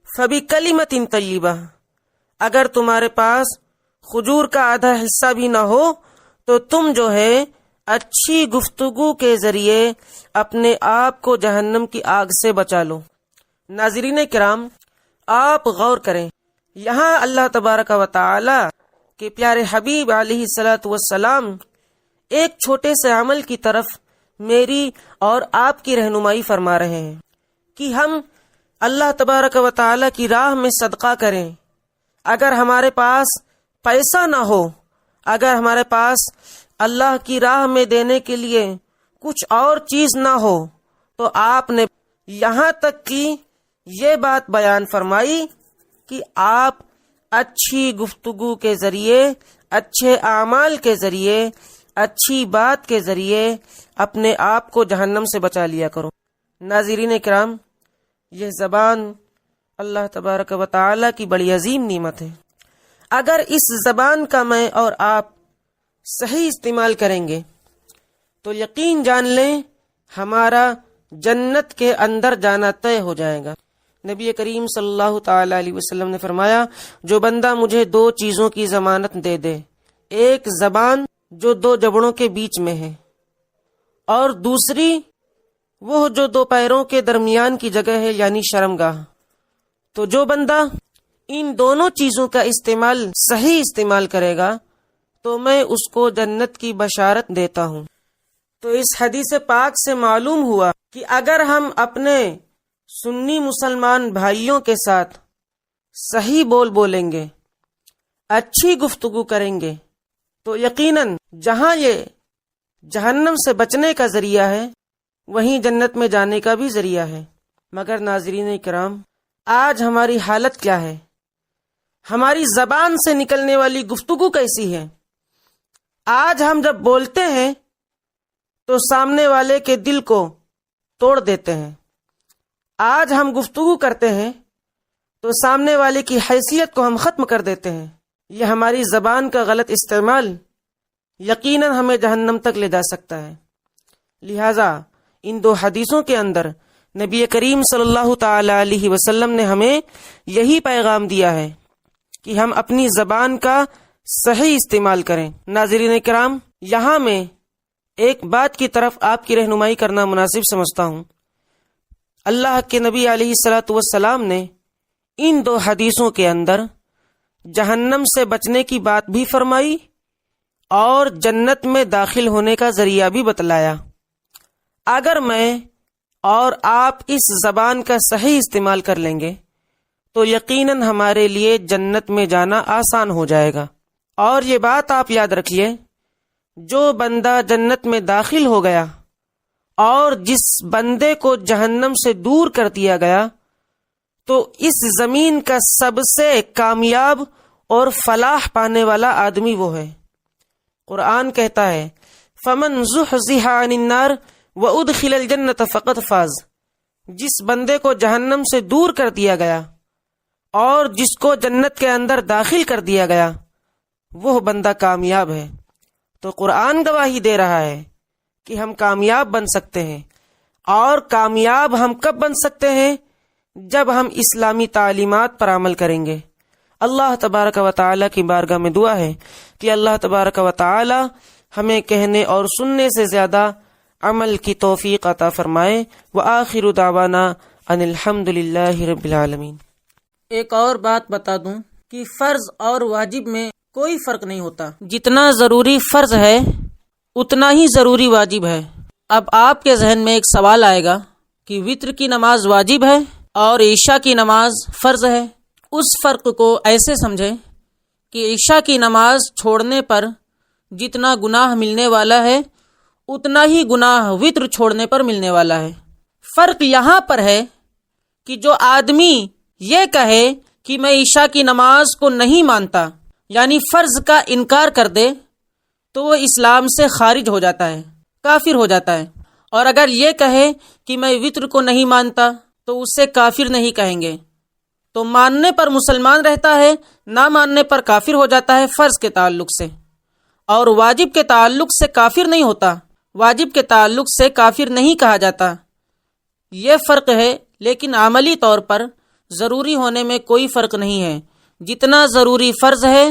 فَبِكَلِمَةٍ طَيِّبَةٍ، اگر تمہارے پاس کھجور کا آدھا حصہ بھی نہ ہو تو تم جو ہے اچھی گفتگو کے ذریعے اپنے آپ کو جہنم کی آگ سے بچا لو۔ ناظرین کرام، آپ غور کریں، یہاں اللہ تبارک و تعالی کے پیارے حبیب علیہ الصلاۃ والسلام ایک چھوٹے سے عمل کی طرف میری اور آپ کی رہنمائی فرما رہے ہیں کہ ہم اللہ تبارک و تعالی کی راہ میں صدقہ کریں۔ اگر ہمارے پاس پیسہ نہ ہو، اگر ہمارے پاس اللہ کی راہ میں دینے کے لیے کچھ اور چیز نہ ہو، تو آپ نے یہاں تک کہ یہ بات بیان فرمائی کہ آپ اچھی گفتگو کے ذریعے، اچھے اعمال کے ذریعے، اچھی بات کے ذریعے اپنے آپ کو جہنم سے بچا لیا کرو۔ ناظرین کرام، یہ زبان اللہ تبارک و تعالی کی بڑی عظیم نعمت ہے۔ اگر اس زبان کا میں اور آپ صحیح استعمال کریں گے تو یقین جان لیں ہمارا جنت کے اندر جانا طے ہو جائے گا۔ نبی کریم صلی اللہ تعالی علیہ وسلم نے فرمایا، جو بندہ مجھے دو چیزوں کی ضمانت دے دے، ایک زبان جو دو جبڑوں کے بیچ میں ہے، اور دوسری وہ جو دو پیروں کے درمیان کی جگہ ہے، یعنی شرمگاہ، تو جو بندہ ان دونوں چیزوں کا صحیح استعمال کرے گا تو میں اس کو جنت کی بشارت دیتا ہوں۔ تو اس حدیث پاک سے معلوم ہوا کہ اگر ہم اپنے سنی مسلمان بھائیوں کے ساتھ صحیح بولیں گے، اچھی گفتگو کریں گے، تو یقیناً جہاں یہ جہنم سے بچنے کا ذریعہ ہے، وہیں جنت میں جانے کا بھی ذریعہ ہے۔ مگر ناظرین کرام، آج ہماری حالت کیا ہے؟ ہماری زبان سے نکلنے والی گفتگو کیسی ہے؟ آج ہم جب بولتے ہیں تو سامنے والے کے دل کو توڑ دیتے ہیں۔ آج ہم گفتگو کرتے ہیں تو سامنے والے کی حیثیت کو ہم ختم کر دیتے ہیں۔ یہ ہماری زبان کا غلط استعمال یقیناً ہمیں جہنم تک لے جا سکتا ہے۔ لہذا ان دو حدیثوں کے اندر نبی کریم صلی اللہ تعالی علیہ وسلم نے ہمیں یہی پیغام دیا ہے کہ ہم اپنی زبان کا صحیح استعمال کریں۔ ناظرین کرام، یہاں میں ایک بات کی طرف آپ کی رہنمائی کرنا مناسب سمجھتا ہوں۔ اللہ کے نبی علیہ الصلاۃ والسلام نے ان دو حدیثوں کے اندر جہنم سے بچنے کی بات بھی فرمائی اور جنت میں داخل ہونے کا ذریعہ بھی بتلایا۔ اگر میں اور آپ اس زبان کا صحیح استعمال کر لیں گے تو یقیناً ہمارے لیے جنت میں جانا آسان ہو جائے گا۔ اور یہ بات آپ یاد رکھیے، جو بندہ جنت میں داخل ہو گیا اور جس بندے کو جہنم سے دور کر دیا گیا، تو اس زمین کا سب سے کامیاب اور فلاح پانے والا آدمی وہ ہے۔ قرآن کہتا ہے فَمَنْ زُحْزِحَ عَنِ النَّارِ وَأُدْخِلَ الْجَنَّةَ فَقَدْ فَازَ، جس بندے کو جہنم سے دور کر دیا گیا اور جس کو جنت کے اندر داخل کر دیا گیا، وہ بندہ کامیاب ہے۔ تو قرآن گواہی دے رہا ہے کہ ہم کامیاب بن سکتے ہیں۔ اور کامیاب ہم کب بن سکتے ہیں؟ جب ہم اسلامی تعلیمات پر عمل کریں گے۔ اللہ تبارک و تعالی کی بارگاہ میں دعا ہے کہ اللہ تبارک و تعالی ہمیں کہنے اور سننے سے زیادہ عمل کی توفیق عطا فرمائے۔ وآخر دعوانا ان الحمد للہ رب العالمین۔ ایک اور بات بتا دوں کہ فرض اور واجب میں کوئی فرق نہیں ہوتا، جتنا ضروری فرض ہے اتنا ہی ضروری واجب ہے۔ اب آپ کے ذہن میں ایک سوال آئے گا کہ وتر کی نماز واجب ہے اور عشاء کی نماز فرض ہے۔ اس فرق کو ایسے سمجھیں کہ عشاء کی نماز چھوڑنے پر جتنا گناہ ملنے والا ہے اتنا ہی گناہ وتر چھوڑنے پر ملنے والا ہے۔ فرق یہاں پر ہے کہ جو آدمی یہ کہے کہ میں عشاء کی نماز کو نہیں مانتا، یعنی فرض کا انکار کر دے، تو وہ اسلام سے خارج ہو جاتا ہے، کافر ہو جاتا ہے۔ اور اگر یہ کہے کہ میں وتر کو نہیں مانتا تو اسے کافر نہیں کہیں گے۔ تو ماننے پر مسلمان رہتا ہے، نہ ماننے پر کافر ہو جاتا ہے فرض کے تعلق سے، اور واجب کے تعلق سے کافر نہیں ہوتا، واجب کے تعلق سے کافر نہیں کہا جاتا۔ یہ فرق ہے، لیکن عملی طور پر ضروری ہونے میں کوئی فرق نہیں ہے۔ جتنا ضروری فرض ہے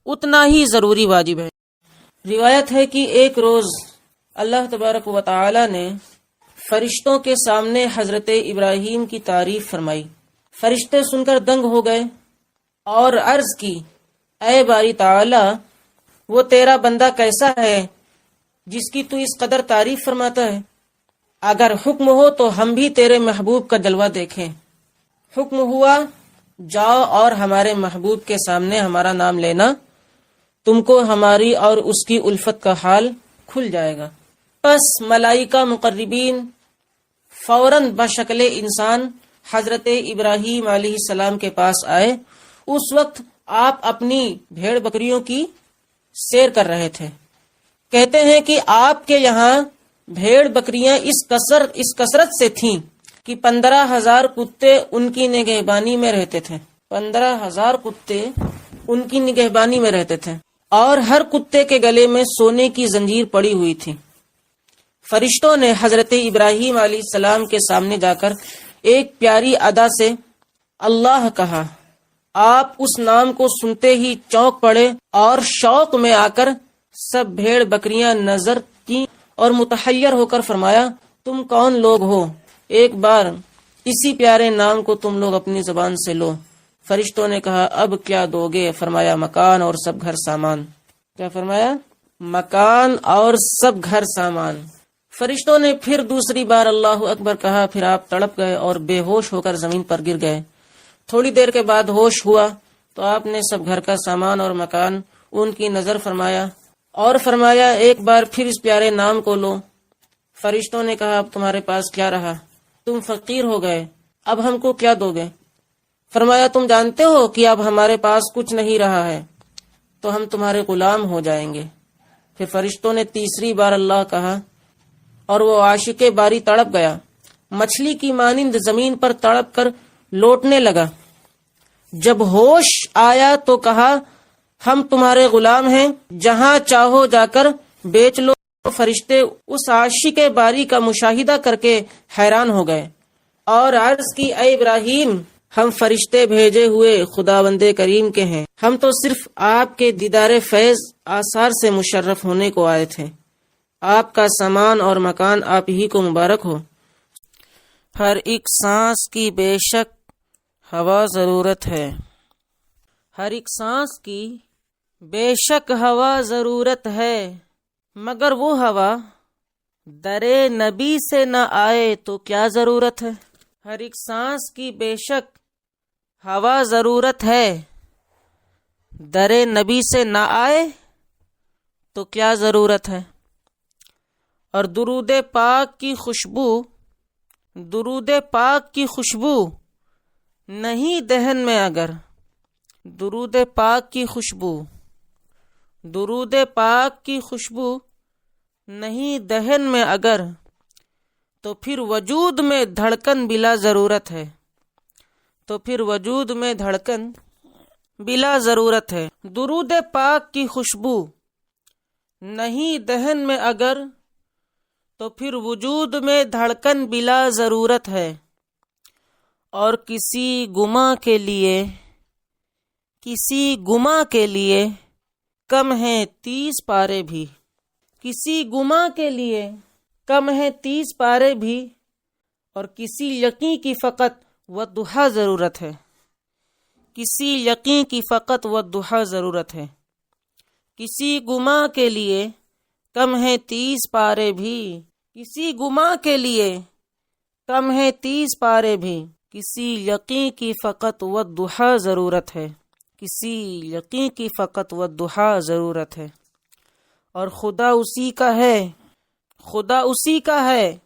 اتنا ہی ضروری واجب ہے۔ روایت ہے کہ ایک روز اللہ تبارک و تعالی نے فرشتوں کے سامنے حضرت ابراہیم کی تعریف فرمائی۔ فرشتے سن کر دنگ ہو گئے اور عرض کی، اے باری تعالی، وہ تیرا بندہ کیسا ہے جس کی تو اس قدر تعریف فرماتا ہے؟ اگر حکم ہو تو ہم بھی تیرے محبوب کا جلوہ دیکھیں۔ حکم ہوا، جاؤ اور ہمارے محبوب کے سامنے ہمارا نام لینا، تم کو ہماری اور اس کی الفت کا حال کھل جائے گا۔ پس ملائکہ مقربین فوراً بشکل انسان حضرت ابراہیم علیہ السلام کے پاس آئے۔ اس وقت آپ اپنی بھیڑ بکریوں کی سیر کر رہے تھے۔ کہتے ہیں کہ آپ کے یہاں بھیڑ بکریاں اس کثرت سے تھیں کہ 15,000 کتے ان کی نگہبانی میں رہتے تھے۔ 15,000 کتے ان کی نگہبانی میں رہتے تھے، اور ہر کتے کے گلے میں سونے کی زنجیر پڑی ہوئی تھی۔ فرشتوں نے حضرت ابراہیم علیہ السلام کے سامنے جا کر ایک پیاری ادا سے اللہ کہا۔ آپ اس نام کو سنتے ہی چونک پڑے اور شوق میں آ کر سب بھیڑ بکریاں نظر کی اور متحیر ہو کر فرمایا، تم کون لوگ ہو؟ ایک بار اسی پیارے نام کو تم لوگ اپنی زبان سے لو۔ فرشتوں نے کہا، اب کیا دو گے؟ فرمایا، مکان اور سب گھر سامان۔ کیا فرمایا؟ مکان اور سب گھر سامان۔ فرشتوں نے پھر دوسری بار اللہ اکبر کہا، پھر آپ تڑپ گئے اور بے ہوش ہو کر زمین پر گر گئے۔ تھوڑی دیر کے بعد ہوش ہوا تو آپ نے سب گھر کا سامان اور مکان ان کی نظر فرمایا اور فرمایا، ایک بار پھر اس پیارے نام کو لو۔ فرشتوں نے کہا، اب تمہارے پاس کیا رہا؟ تم فقیر ہو گئے، اب ہم کو کیا دو گے؟ فرمایا، تم جانتے ہو کہ اب ہمارے پاس کچھ نہیں رہا ہے تو ہم تمہارے غلام ہو جائیں گے۔ پھر فرشتوں نے تیسری بار اللہ کہا اور وہ عاشق باری تڑپ گیا، مچھلی کی مانند زمین پر تڑپ کر لوٹنے لگا۔ جب ہوش آیا تو کہا، ہم تمہارے غلام ہیں، جہاں چاہو جا کر بیچ لو۔ فرشتے اس عاشق باری کا مشاہدہ کر کے حیران ہو گئے اور عرض کی، اے ابراہیم، ہم فرشتے بھیجے ہوئے خداوند کریم کے ہیں، ہم تو صرف آپ کے دیدار فیض آثار سے مشرف ہونے کو آئے تھے۔ آپ کا سامان اور مکان آپ ہی کو مبارک ہو۔ ہر ایک سانس کی بے شک ہوا ضرورت ہے، ہر ایک سانس کی بے شک ہوا ضرورت ہے، مگر وہ ہوا درے نبی سے نہ آئے تو کیا ضرورت ہے۔ ہر ایک سانس کی بے شک ہوا ضرورت ہے، درے نبی سے نہ آئے تو کیا ضرورت ہے۔ اور درود پاک کی خوشبو، درود پاک کی خوشبو نہیں دہن میں اگر، درود پاک کی خوشبو، درود پاک کی خوشبو نہیں دہن میں اگر، تو پھر وجود میں دھڑکن بلا ضرورت ہے، تو پھر وجود میں دھڑکن بلا ضرورت ہے۔ درود پاک کی خوشبو نہیں دہن میں اگر، تو پھر وجود میں دھڑکن بلا ضرورت ہے۔ اور کسی گما کے لیے کم ہیں 30 پارے بھی، کسی گما کے لیے کم ہیں 30 پارے بھی، اور کسی یقین کی فقط والضحیٰ ضرورت ہے، کسی یقین کی فقط والضحیٰ ضرورت ہے۔ کسی گما کے لیے کم ہیں 30 پارے بھی، کسی گما کے لیے کم ہیں 30 پارے بھی، کسی یقین کی فقط والضحیٰ ضرورت ہے، کسی یقین کی فقط والضحیٰ ضرورت ہے۔ اور خدا اسی کا ہے، خدا اسی کا ہے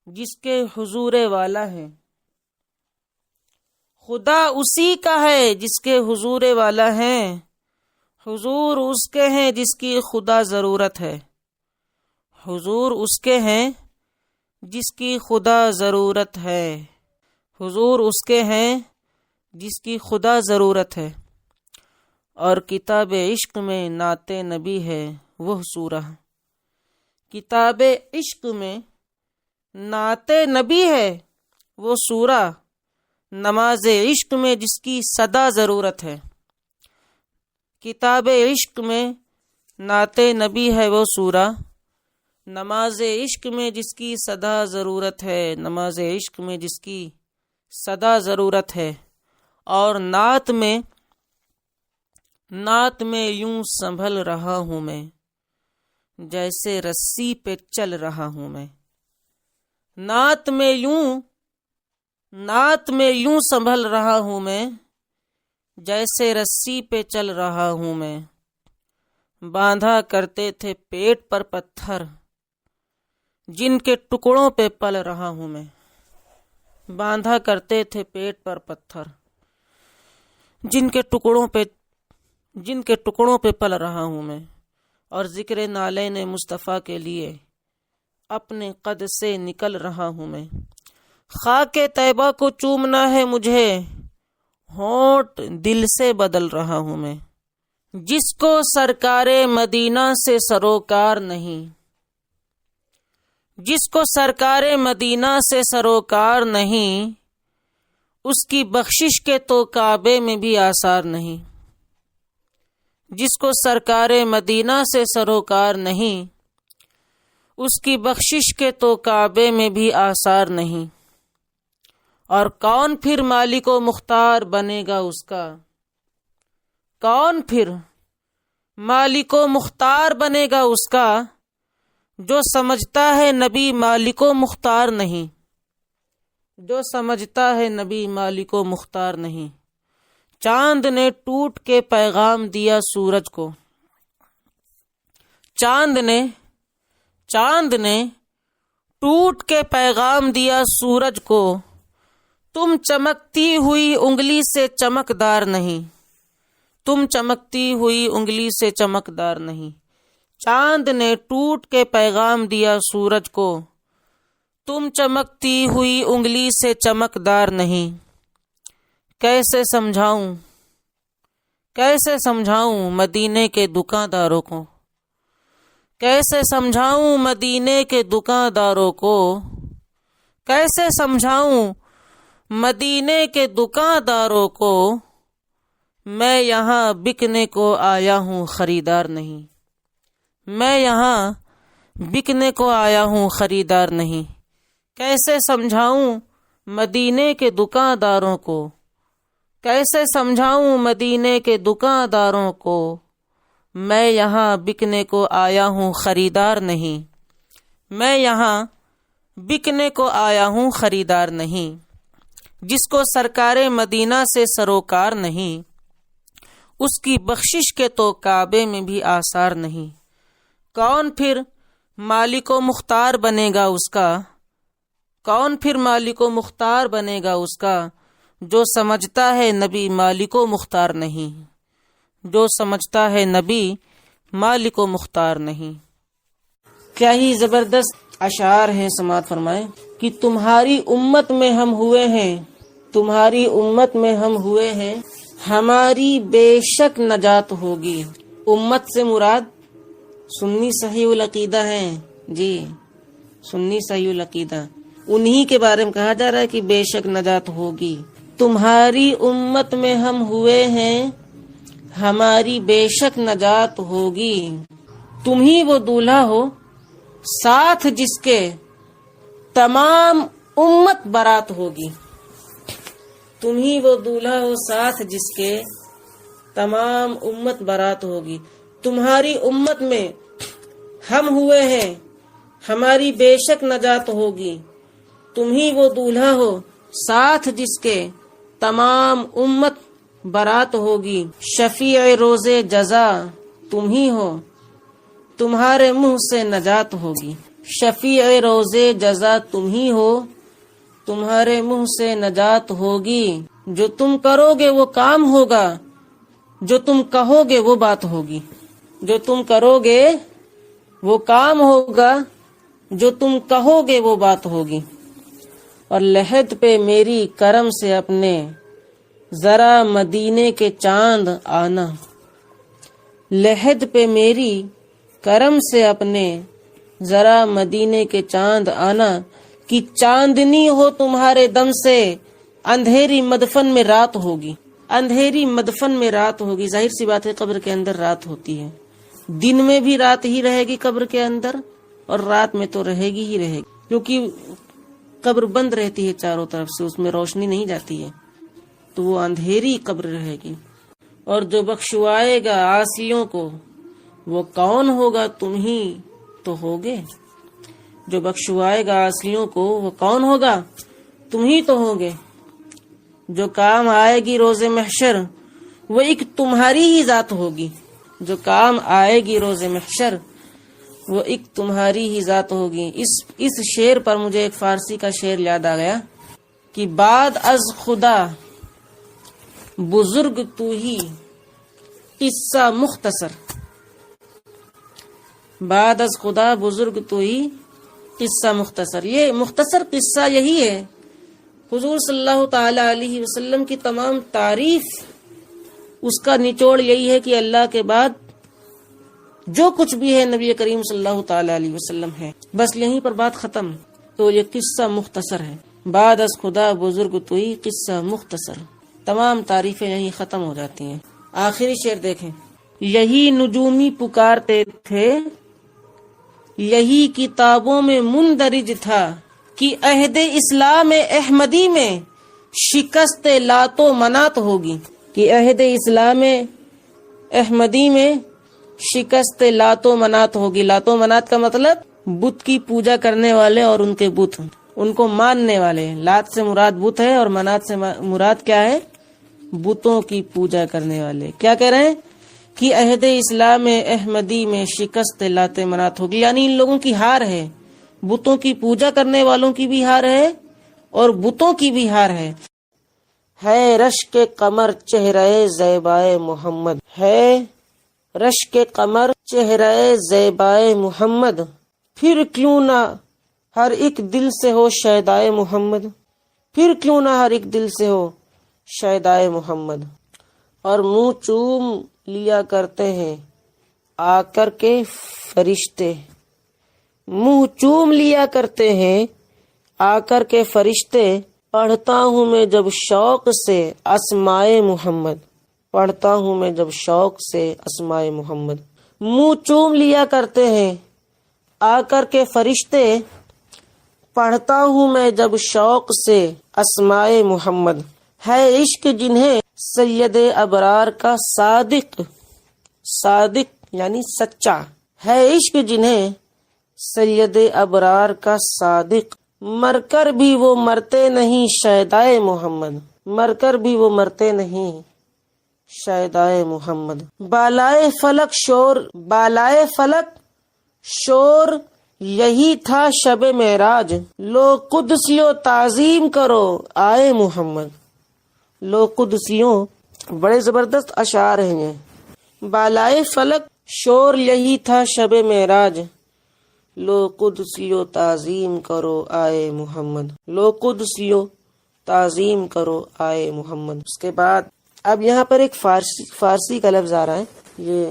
جس کے حضور والا ہے، خدا اسی کا ہے جس کے حضور والا ہیں، حضور اس کے ہیں جس کی خدا ضرورت ہے، حضور اس کے ہیں جس کی خدا ضرورت ہے، حضور اس کے ہیں جس کی خدا ضرورت ہے۔ اور کتاب عشق میں نعت نبی ہے وہ سورہ، کتاب عشق میں نعت نبی ہے وہ سورہ، نماز عشق میں جس کی صدا ضرورت ہے، کتاب عشق میں نعت نبی ہے وہ سورہ، نماز عشق میں جس کی صدا ضرورت ہے، نماز عشق میں جس کی صدا ضرورت ہے۔ اور نعت میں یوں سنبھل رہا ہوں میں، جیسے رسی پہ چل رہا ہوں میں، نعت میں یوں سنبھل رہا ہوں میں، جیسے رسی پہ چل رہا ہوں میں۔ باندھا کرتے تھے پیٹ پر پتھر، جن کے ٹکڑوں پہ پل رہا ہوں میں، باندھا کرتے تھے پیٹ پر پتھر، جن کے ٹکڑوں پہ پل رہا ہوں میں۔ اور ذکر نالین مصطفیٰ کے لیے اپنے قد سے نکل رہا ہوں میں، خاک طیبہ کو چومنا ہے مجھے، ہونٹ دل سے بدل رہا ہوں میں۔ جس کو سرکار مدینہ سے سروکار نہیں، جس کو سرکار مدینہ سے سروکار نہیں، اس کی بخشش کے تو کعبے میں بھی آثار نہیں، جس کو سرکار مدینہ سے سروکار نہیں، اس کی بخشش کے تو کعبے میں بھی آثار نہیں۔ اور کون پھر مالک و مختار بنے گا اس کا، کون پھر مالک و مختار بنے گا اس کا، جو سمجھتا ہے نبی مالک و مختار نہیں، جو سمجھتا ہے نبی مالک و مختار نہیں۔ چاند نے ٹوٹ کے پیغام دیا سورج کو، چاند نے ٹوٹ کے پیغام دیا سورج کو، تم چمکتی ہوئی انگلی سے چمکدار نہیں، تم چمکتی ہوئی انگلی سے چمکدار نہیں۔ چاند نے ٹوٹ کے پیغام دیا سورج کو، تم چمکتی ہوئی انگلی سے چمکدار نہیں۔ کیسے سمجھاؤں مدینے کے دکانداروں کو، کیسے سمجھاؤں مدینے کے دکانداروں کو، کیسے سمجھاؤں مدینے کے دکانداروں کو، میں یہاں بکنے کو آیا ہوں خریدار نہیں، میں یہاں بکنے کو آیا ہوں خریدار نہیں۔ کیسے سمجھاؤں مدینے کے دکانداروں کو، کیسے سمجھاؤں مدینے کے دکانداروں کو، میں یہاں بکنے کو آیا ہوں خریدار نہیں، میں یہاں بکنے کو آیا ہوں خریدار نہیں۔ جس کو سرکار مدینہ سے سروکار نہیں، اس کی بخشش کے تو کعبے میں بھی آثار نہیں۔ کون پھر مالک و مختار بنے گا اس کا، کون پھر مالک و مختار بنے گا اس کا، جو سمجھتا ہے نبی مالک و مختار نہیں، جو سمجھتا ہے نبی مالک و مختار نہیں۔ کیا ہی زبردست اشعار ہیں، سماعت فرمائیں کہ تمہاری امت میں ہم ہوئے ہیں، تمہاری امت میں ہم ہوئے ہیں، ہماری بے شک نجات ہوگی۔ امت سے مراد سنی صحیح العقیدہ ہیں، جی سنی صحیح العقیدہ، انہی کے بارے میں کہا جا رہا ہے کہ بے شک نجات ہوگی. تمہاری امت میں ہم ہوئے ہیں، ہماری بے شک نجات ہوگی. تم ہی وہ دولہا ہو ساتھ جس کے تمام امت برات ہوگی. تم ہی وہ دولہا ہو ساتھ جس کے تمام امت برات ہوگی. تمہاری امت میں ہم ہوئے ہیں، ہماری بے شک نجات ہوگی. تم ہی وہ دولہا ہو ساتھ جس کے تمام امت برات ہوگی. شفیع روز جزا تم ہی ہو، تمہارے منہ سے نجات ہوگی. شفیع روز جزا تم ہی ہو، تمہارے منہ سے نجات ہوگی. جو تم کرو گے وہ کام ہوگا، جو تم کہو گے وہ بات ہوگی. جو تم کرو گے وہ کام ہوگا، جو تم کہو گے وہ بات ہوگی. اور لحد پہ میری کرم سے اپنے ذرا مدینے کے چاند آنا. لحد پہ میری کرم سے اپنے ذرا مدینے کے چاند آنا. کہ چاندنی ہو تمہارے دم سے اندھیری مدفن میں رات ہوگی. اندھیری مدفن میں رات ہوگی. ظاہر سی بات ہے قبر کے اندر رات ہوتی ہے، دن میں بھی رات ہی رہے گی قبر کے اندر، اور رات میں تو رہے گی ہی رہے گی، کیونکہ قبر بند رہتی ہے چاروں طرف سے، اس میں روشنی نہیں جاتی ہے، تو وہ اندھیری قبر رہے گی. اور جو بخشوائے گا عاصیوں کو وہ کون ہوگا؟ تم ہی تو ہوگے. جو بخشوائے گا عاصیوں کو وہ کون ہوگا؟ تم ہی تو ہوگے. جو کام آئے گی روز محشر وہ ایک تمہاری ہی ذات ہوگی. جو کام آئے گی روز محشر وہ ایک تمہاری ہی ذات ہوگی. اس شعر پر مجھے ایک فارسی کا شعر یاد آ گیا کہ بعد از خدا بزرگ تو ہی قصہ مختصر. بعد از خدا بزرگ تو ہی قصہ مختصر. یہ مختصر قصہ یہی ہے. حضور صلی اللہ تعالی علیہ وسلم کی تمام تعریف اس کا نچوڑ یہی ہے کہ اللہ کے بعد جو کچھ بھی ہے نبی کریم صلی اللہ تعالی علیہ وسلم ہے، بس یہیں پر بات ختم. تو یہ قصہ مختصر ہے. بعد از خدا بزرگ تو ہی قصہ مختصر. تمام تعریفیں یہیں ختم ہو جاتی ہیں. آخری شعر دیکھیں. یہی نجومی پکارتے تھے، یہی کتابوں میں مندرج تھا کہ عہد اسلام احمدی میں شکست لات و منات ہوگی. کہ عہد اسلام احمدی میں شکست لات و منات ہوگی. لات و منات کا مطلب بت کی پوجا کرنے والے اور ان کے بت، ان کو ماننے والے. لات سے مراد بت ہے اور منات سے مراد کیا ہے؟ بتوں کی پوجا کرنے والے. کیا کہہ رہے ہیں؟ کہ عہد اسلام احمدی میں شکست لات منات ہوگی، یعنی ان لوگوں کی ہار ہے. بتوں کی پوجا کرنے والوں کی بھی ہار ہے اور بتوں کی بھی ہار ہے. ہے رشک قمر چہرہ زیبائے محمد، ہے رشک قمر چہرہ زیبائے محمد. پھر کیوں نہ ہر ایک دل سے ہو شیدائے محمد. پھر کیوں نہ ہر ایک دل سے ہو شیدائے محمد. اور منہ چوم لیا کرتے ہیں آ کر کے فرشتے. منہ چوم لیا کرتے ہیں آ کر کے فرشتے. پڑھتا ہوں میں جب شوق سے اسمائے محمد. پڑھتا ہوں میں جب شوق سے اسمائے محمد. منہ چوم لیا کرتے ہیں آ کر کے فرشتے. پڑھتا ہوں میں جب شوق سے اسمائے محمد. ہے عشق جنہیں سید ابرار کا صادق، صادق یعنی سچا. ہے عشق جنہیں سید ابرار کا صادق. مر کر بھی وہ مرتے نہیں شیدائے محمد. مر کر بھی وہ مرتے نہیں شیدائے محمد. بالائے فلک شور، بالائے فلک شور یہی تھا شب معراج. لو قدسیوں تعظیم کرو آئے محمد. لو قدسیوں، بڑے زبردست اشعار ہیں یہ. بالائے فلک شور یہی تھا شب معراج. لو قدسیوں تعظیم کرو آئے محمد. لو قدسیوں تعظیم کرو آئے محمد. اس کے بعد اب یہاں پر ایک فارسی کا لفظ آ رہا ہے. یہ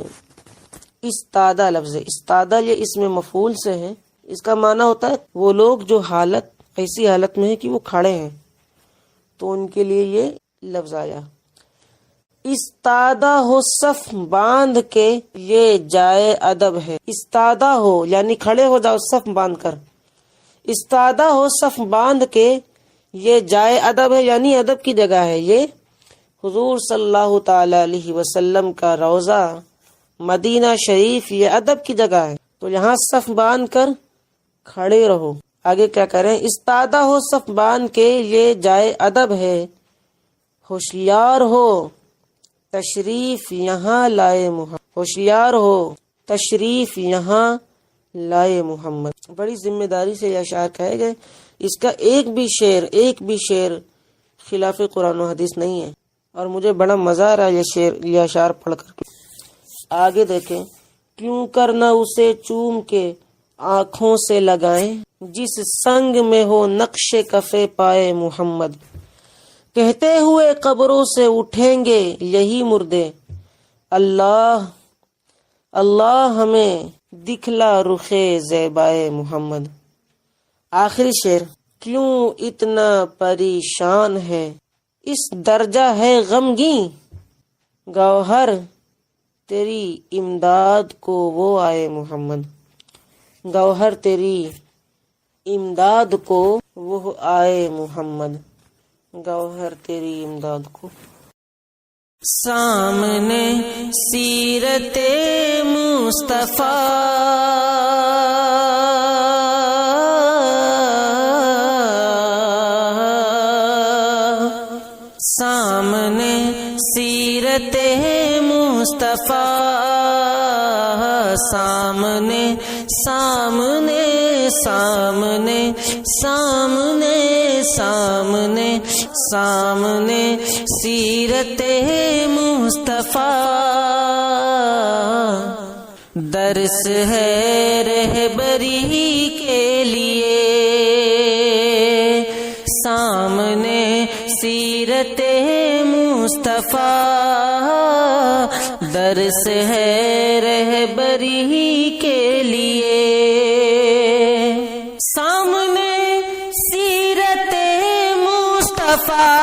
استادہ لفظ ہے. استادہ یہ اسم مفعول سے ہے. اس کا معنی ہوتا ہے وہ لوگ جو حالت ایسی حالت میں ہے کہ وہ کھڑے ہیں، تو ان کے لیے یہ لفظ آیا۔ استادہ ہو صف باندھ کے یہ جائے ادب ہے۔ استادہ ہو یعنی کھڑے ہو جاؤ صف باندھ کر، استادہ ہو صف باندھ کے یہ جائے ادب ہے یعنی ادب کی جگہ ہے۔ یہ حضور صلی اللہ تعالی علیہ وسلم کا روضہ مدینہ شریف یہ ادب کی جگہ ہے، تو یہاں صف باندھ کر کھڑے رہو۔ آگے کیا کریں؟ استادہ ہو صف باندھ کے یہ جائے ادب ہے، ہوشیار ہو تشریف یہاں لائے محمد، ہوشیار ہو تشریف یہاں لائے محمد۔ بڑی ذمہ داری سے یہ اشعار کہے گئے، اس کا ایک بھی شعر خلاف قرآن و حدیث نہیں ہے، اور مجھے بڑا مزہ آ رہا ہے یہ اشعار پڑھ کر کے۔ آگے دیکھیں، کیوں کرنا اسے چوم کے آنکھوں سے لگائیں، جس سنگ میں ہو نقش کفے پائے محمد، کہتے ہوئے قبروں سے اٹھیں گے یہی مردے، اللہ اللہ ہمیں دکھلا رخ زیبائے محمد۔ آخری شعر، کیوں اتنا پریشان ہے اس درجہ ہے غمگین، گوہر تیری امداد کو وہ آئے محمد، گوہر تیری امداد کو وہ آئے محمد، گوہر تیری امداد کو۔ سامنے سیرت مصطفیٰ سامنے سیرت مصطفیٰ سامنے سامنے سامنے سامنے سامنے سامنے سیرت مصطفیٰ، درس ہے رہبری کے لیے، سامنے سیرت مصطفیٰ، درس ہے رہبری کے لیے، سامنے سیرت مصطفیٰ،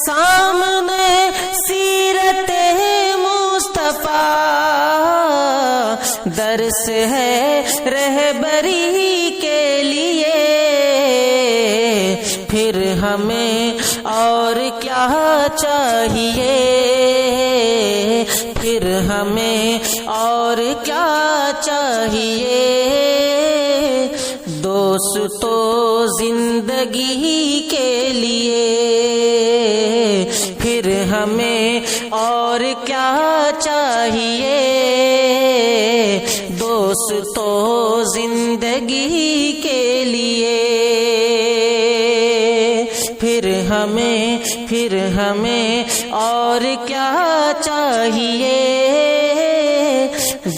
سامنے سیرت مصطفیٰ، درس ہے رہبری کے لیے، پھر ہمیں اور کیا چاہیے، پھر ہمیں اور کیا چاہیے، دوستو زندگی کے لیے، پھر ہمیں اور کیا چاہیے، دوستو زندگی کے لیے، پھر ہمیں اور کیا چاہیے،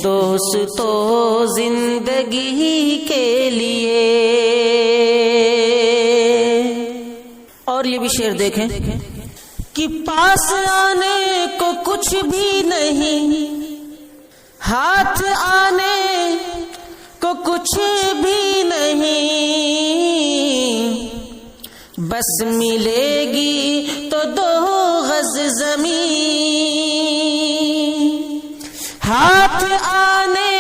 دوستو زندگی کے لیے۔ اور یہ بھی شعر دیکھیں کہ پاس آنے کو کچھ بھی نہیں، ہاتھ آنے کو کچھ بھی نہیں، بس ملے گی تو 2 گز زمین، ہاتھ آنے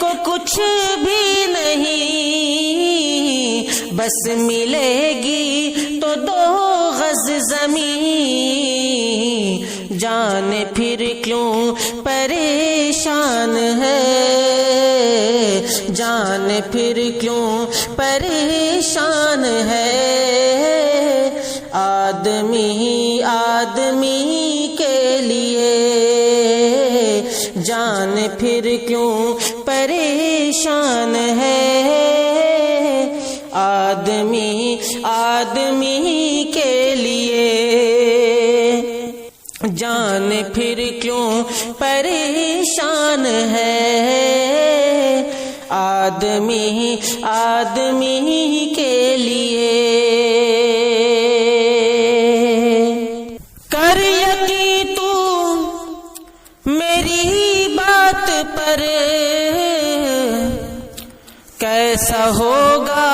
کو کچھ بھی نہیں، بس ملے گی تو 2 گز زمین، جان پھر کیوں پریشان ہے، جان پھر کیوں پریشان ہے، آدمی آدمی کے لیے، جان پھر کیوں پریشان ہے، آدمی آدمی کے لیے، جان پھر کیوں پریشان ہے، آدمی آدمی کے لیے، کر یقین تو پر کیسا ہوگا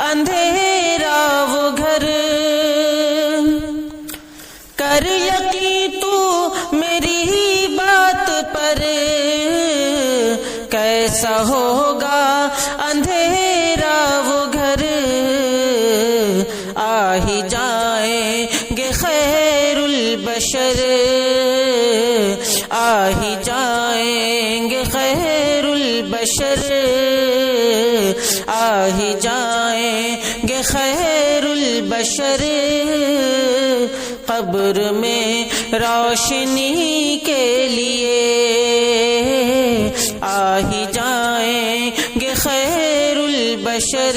اندھیرا وہ گھر، کر یقین تو میری بات پر کیسا ہوگا اندھیرا وہ گھر، آ ہی جائیں گے خیر البشر، آ ہی جائیں گے خیر البشر، آ ہی جائیں گے خیر البشر، قبر میں روشنی کے لیے آ ہی جائیں گے خیر البشر،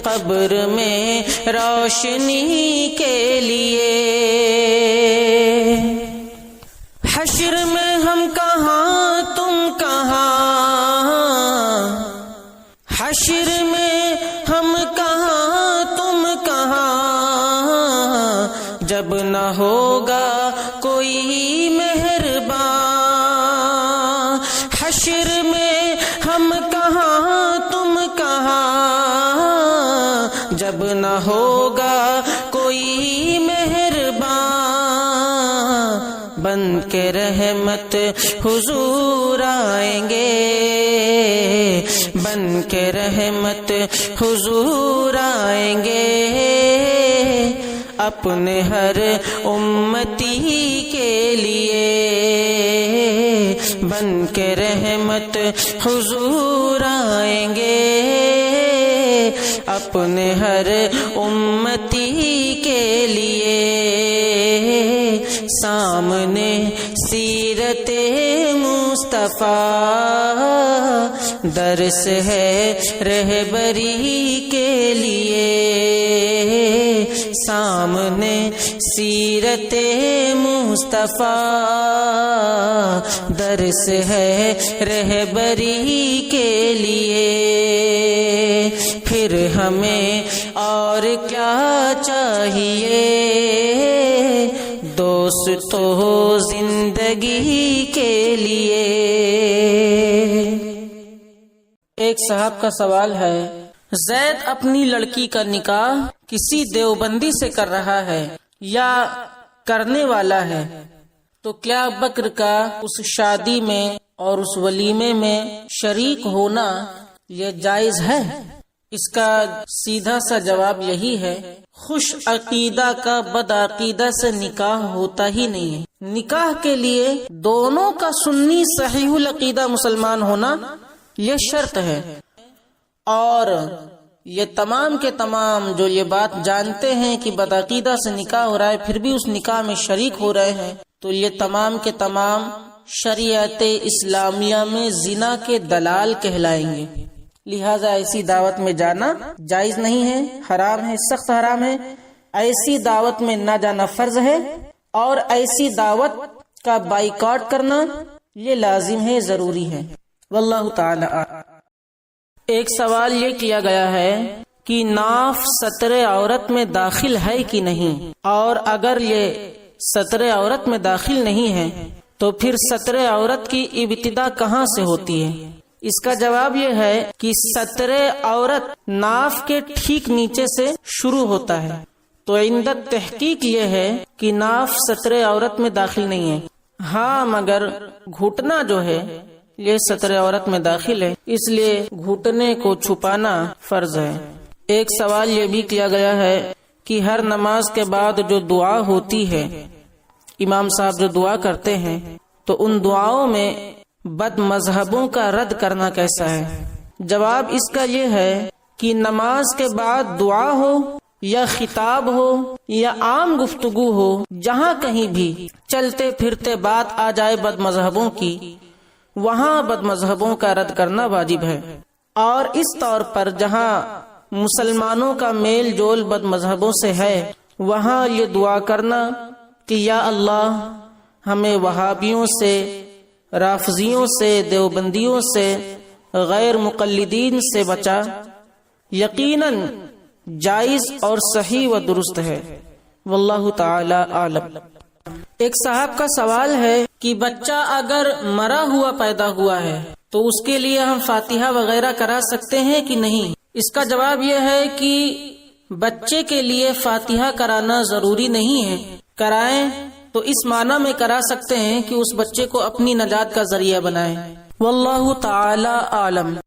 قبر میں روشنی کے لیے۔ حشر میں ہم کہاں تم کہاں، حشر میں ہم کہاں تم کہاں، جب نہ ہوگا کوئی مہربان، حشر میں ہم کہاں تم کہاں، جب نہ ہوگا کوئی مہربان، بن کے رحمت حضور آئیں گے، بن کے رحمت حضور آئیں گے، اپنے ہر امتی کے لیے بن کے رحمت حضور آئیں گے، اپنے ہر امتی کے لیے، سامنے سیرت مصطفیٰ درس ہے رہبری کے لیے، سامنے سیرت مصطفیٰ درس ہے رہبری کے لیے، پھر ہمیں اور کیا چاہیے دوستو زندگی کے لیے۔ ایک صاحب کا سوال ہے، زید اپنی لڑکی کا نکاح کسی دیوبندی سے کر رہا ہے یا کرنے والا ہے، تو کیا بکر کا اس شادی میں اور اس ولیمے میں شریک ہونا یہ جائز ہے؟ اس کا سیدھا سا جواب یہی ہے، خوش عقیدہ کا بد عقیدہ سے نکاح ہوتا ہی نہیں ہے۔ نکاح کے لیے دونوں کا سنی صحیح العقیدہ مسلمان ہونا یہ شرط ہے، اور یہ تمام کے تمام جو یہ بات جانتے ہیں کہ بدعقیدہ سے نکاح ہو رہا ہے پھر بھی اس نکاح میں شریک ہو رہے ہیں، تو یہ تمام کے تمام شریعت اسلامیہ میں زنا کے دلال کہلائیں گے، لہذا ایسی دعوت میں جانا جائز نہیں ہے، حرام ہے، سخت حرام ہے۔ ایسی دعوت میں نہ جانا فرض ہے، اور ایسی دعوت کا بائیکاٹ کرنا یہ لازم ہے، ضروری ہے۔ واللہ تعالی اعلم۔ ایک سوال یہ کیا گیا ہے کہ ناف ستر عورت میں داخل ہے کہ نہیں، اور اگر یہ ستر عورت میں داخل نہیں ہے تو پھر ستر عورت کی ابتدا کہاں سے ہوتی ہے؟ اس کا جواب یہ ہے کہ ستر عورت ناف کے ٹھیک نیچے سے شروع ہوتا ہے، تو عند تحقیق یہ ہے کہ ناف ستر عورت میں داخل نہیں ہے، ہاں مگر گھٹنا جو ہے یہ ستر عورت میں داخل ہے، اس لیے گھٹنے کو چھپانا فرض ہے۔ ایک سوال یہ بھی کیا گیا ہے کہ ہر نماز کے بعد جو دعا ہوتی ہے، امام صاحب جو دعا کرتے ہیں، تو ان دعاؤں میں بد مذہبوں کا رد کرنا کیسا ہے؟ جواب اس کا یہ ہے کہ نماز کے بعد دعا ہو یا خطاب ہو یا عام گفتگو ہو، جہاں کہیں بھی چلتے پھرتے بات آ جائے بد مذہبوں کی، وہاں بد مذہبوں کا رد کرنا واجب ہے، اور اس طور پر جہاں مسلمانوں کا میل جول بد مذہبوں سے ہے وہاں یہ دعا کرنا کہ یا اللہ ہمیں وہابیوں سے، رافضیوں سے، دیوبندیوں سے، غیر مقلدین سے بچا، یقیناً جائز اور صحیح و درست ہے۔ واللہ تعالی عالم۔ ایک صاحب کا سوال ہے کہ بچہ اگر مرا ہوا پیدا ہوا ہے تو اس کے لیے ہم فاتحہ وغیرہ کرا سکتے ہیں کہ نہیں؟ اس کا جواب یہ ہے کہ بچے کے لیے فاتحہ کرانا ضروری نہیں ہے، کرائیں تو اس معنی میں کرا سکتے ہیں کہ اس بچے کو اپنی نجات کا ذریعہ بنائیں۔ واللہ تعالی عالم۔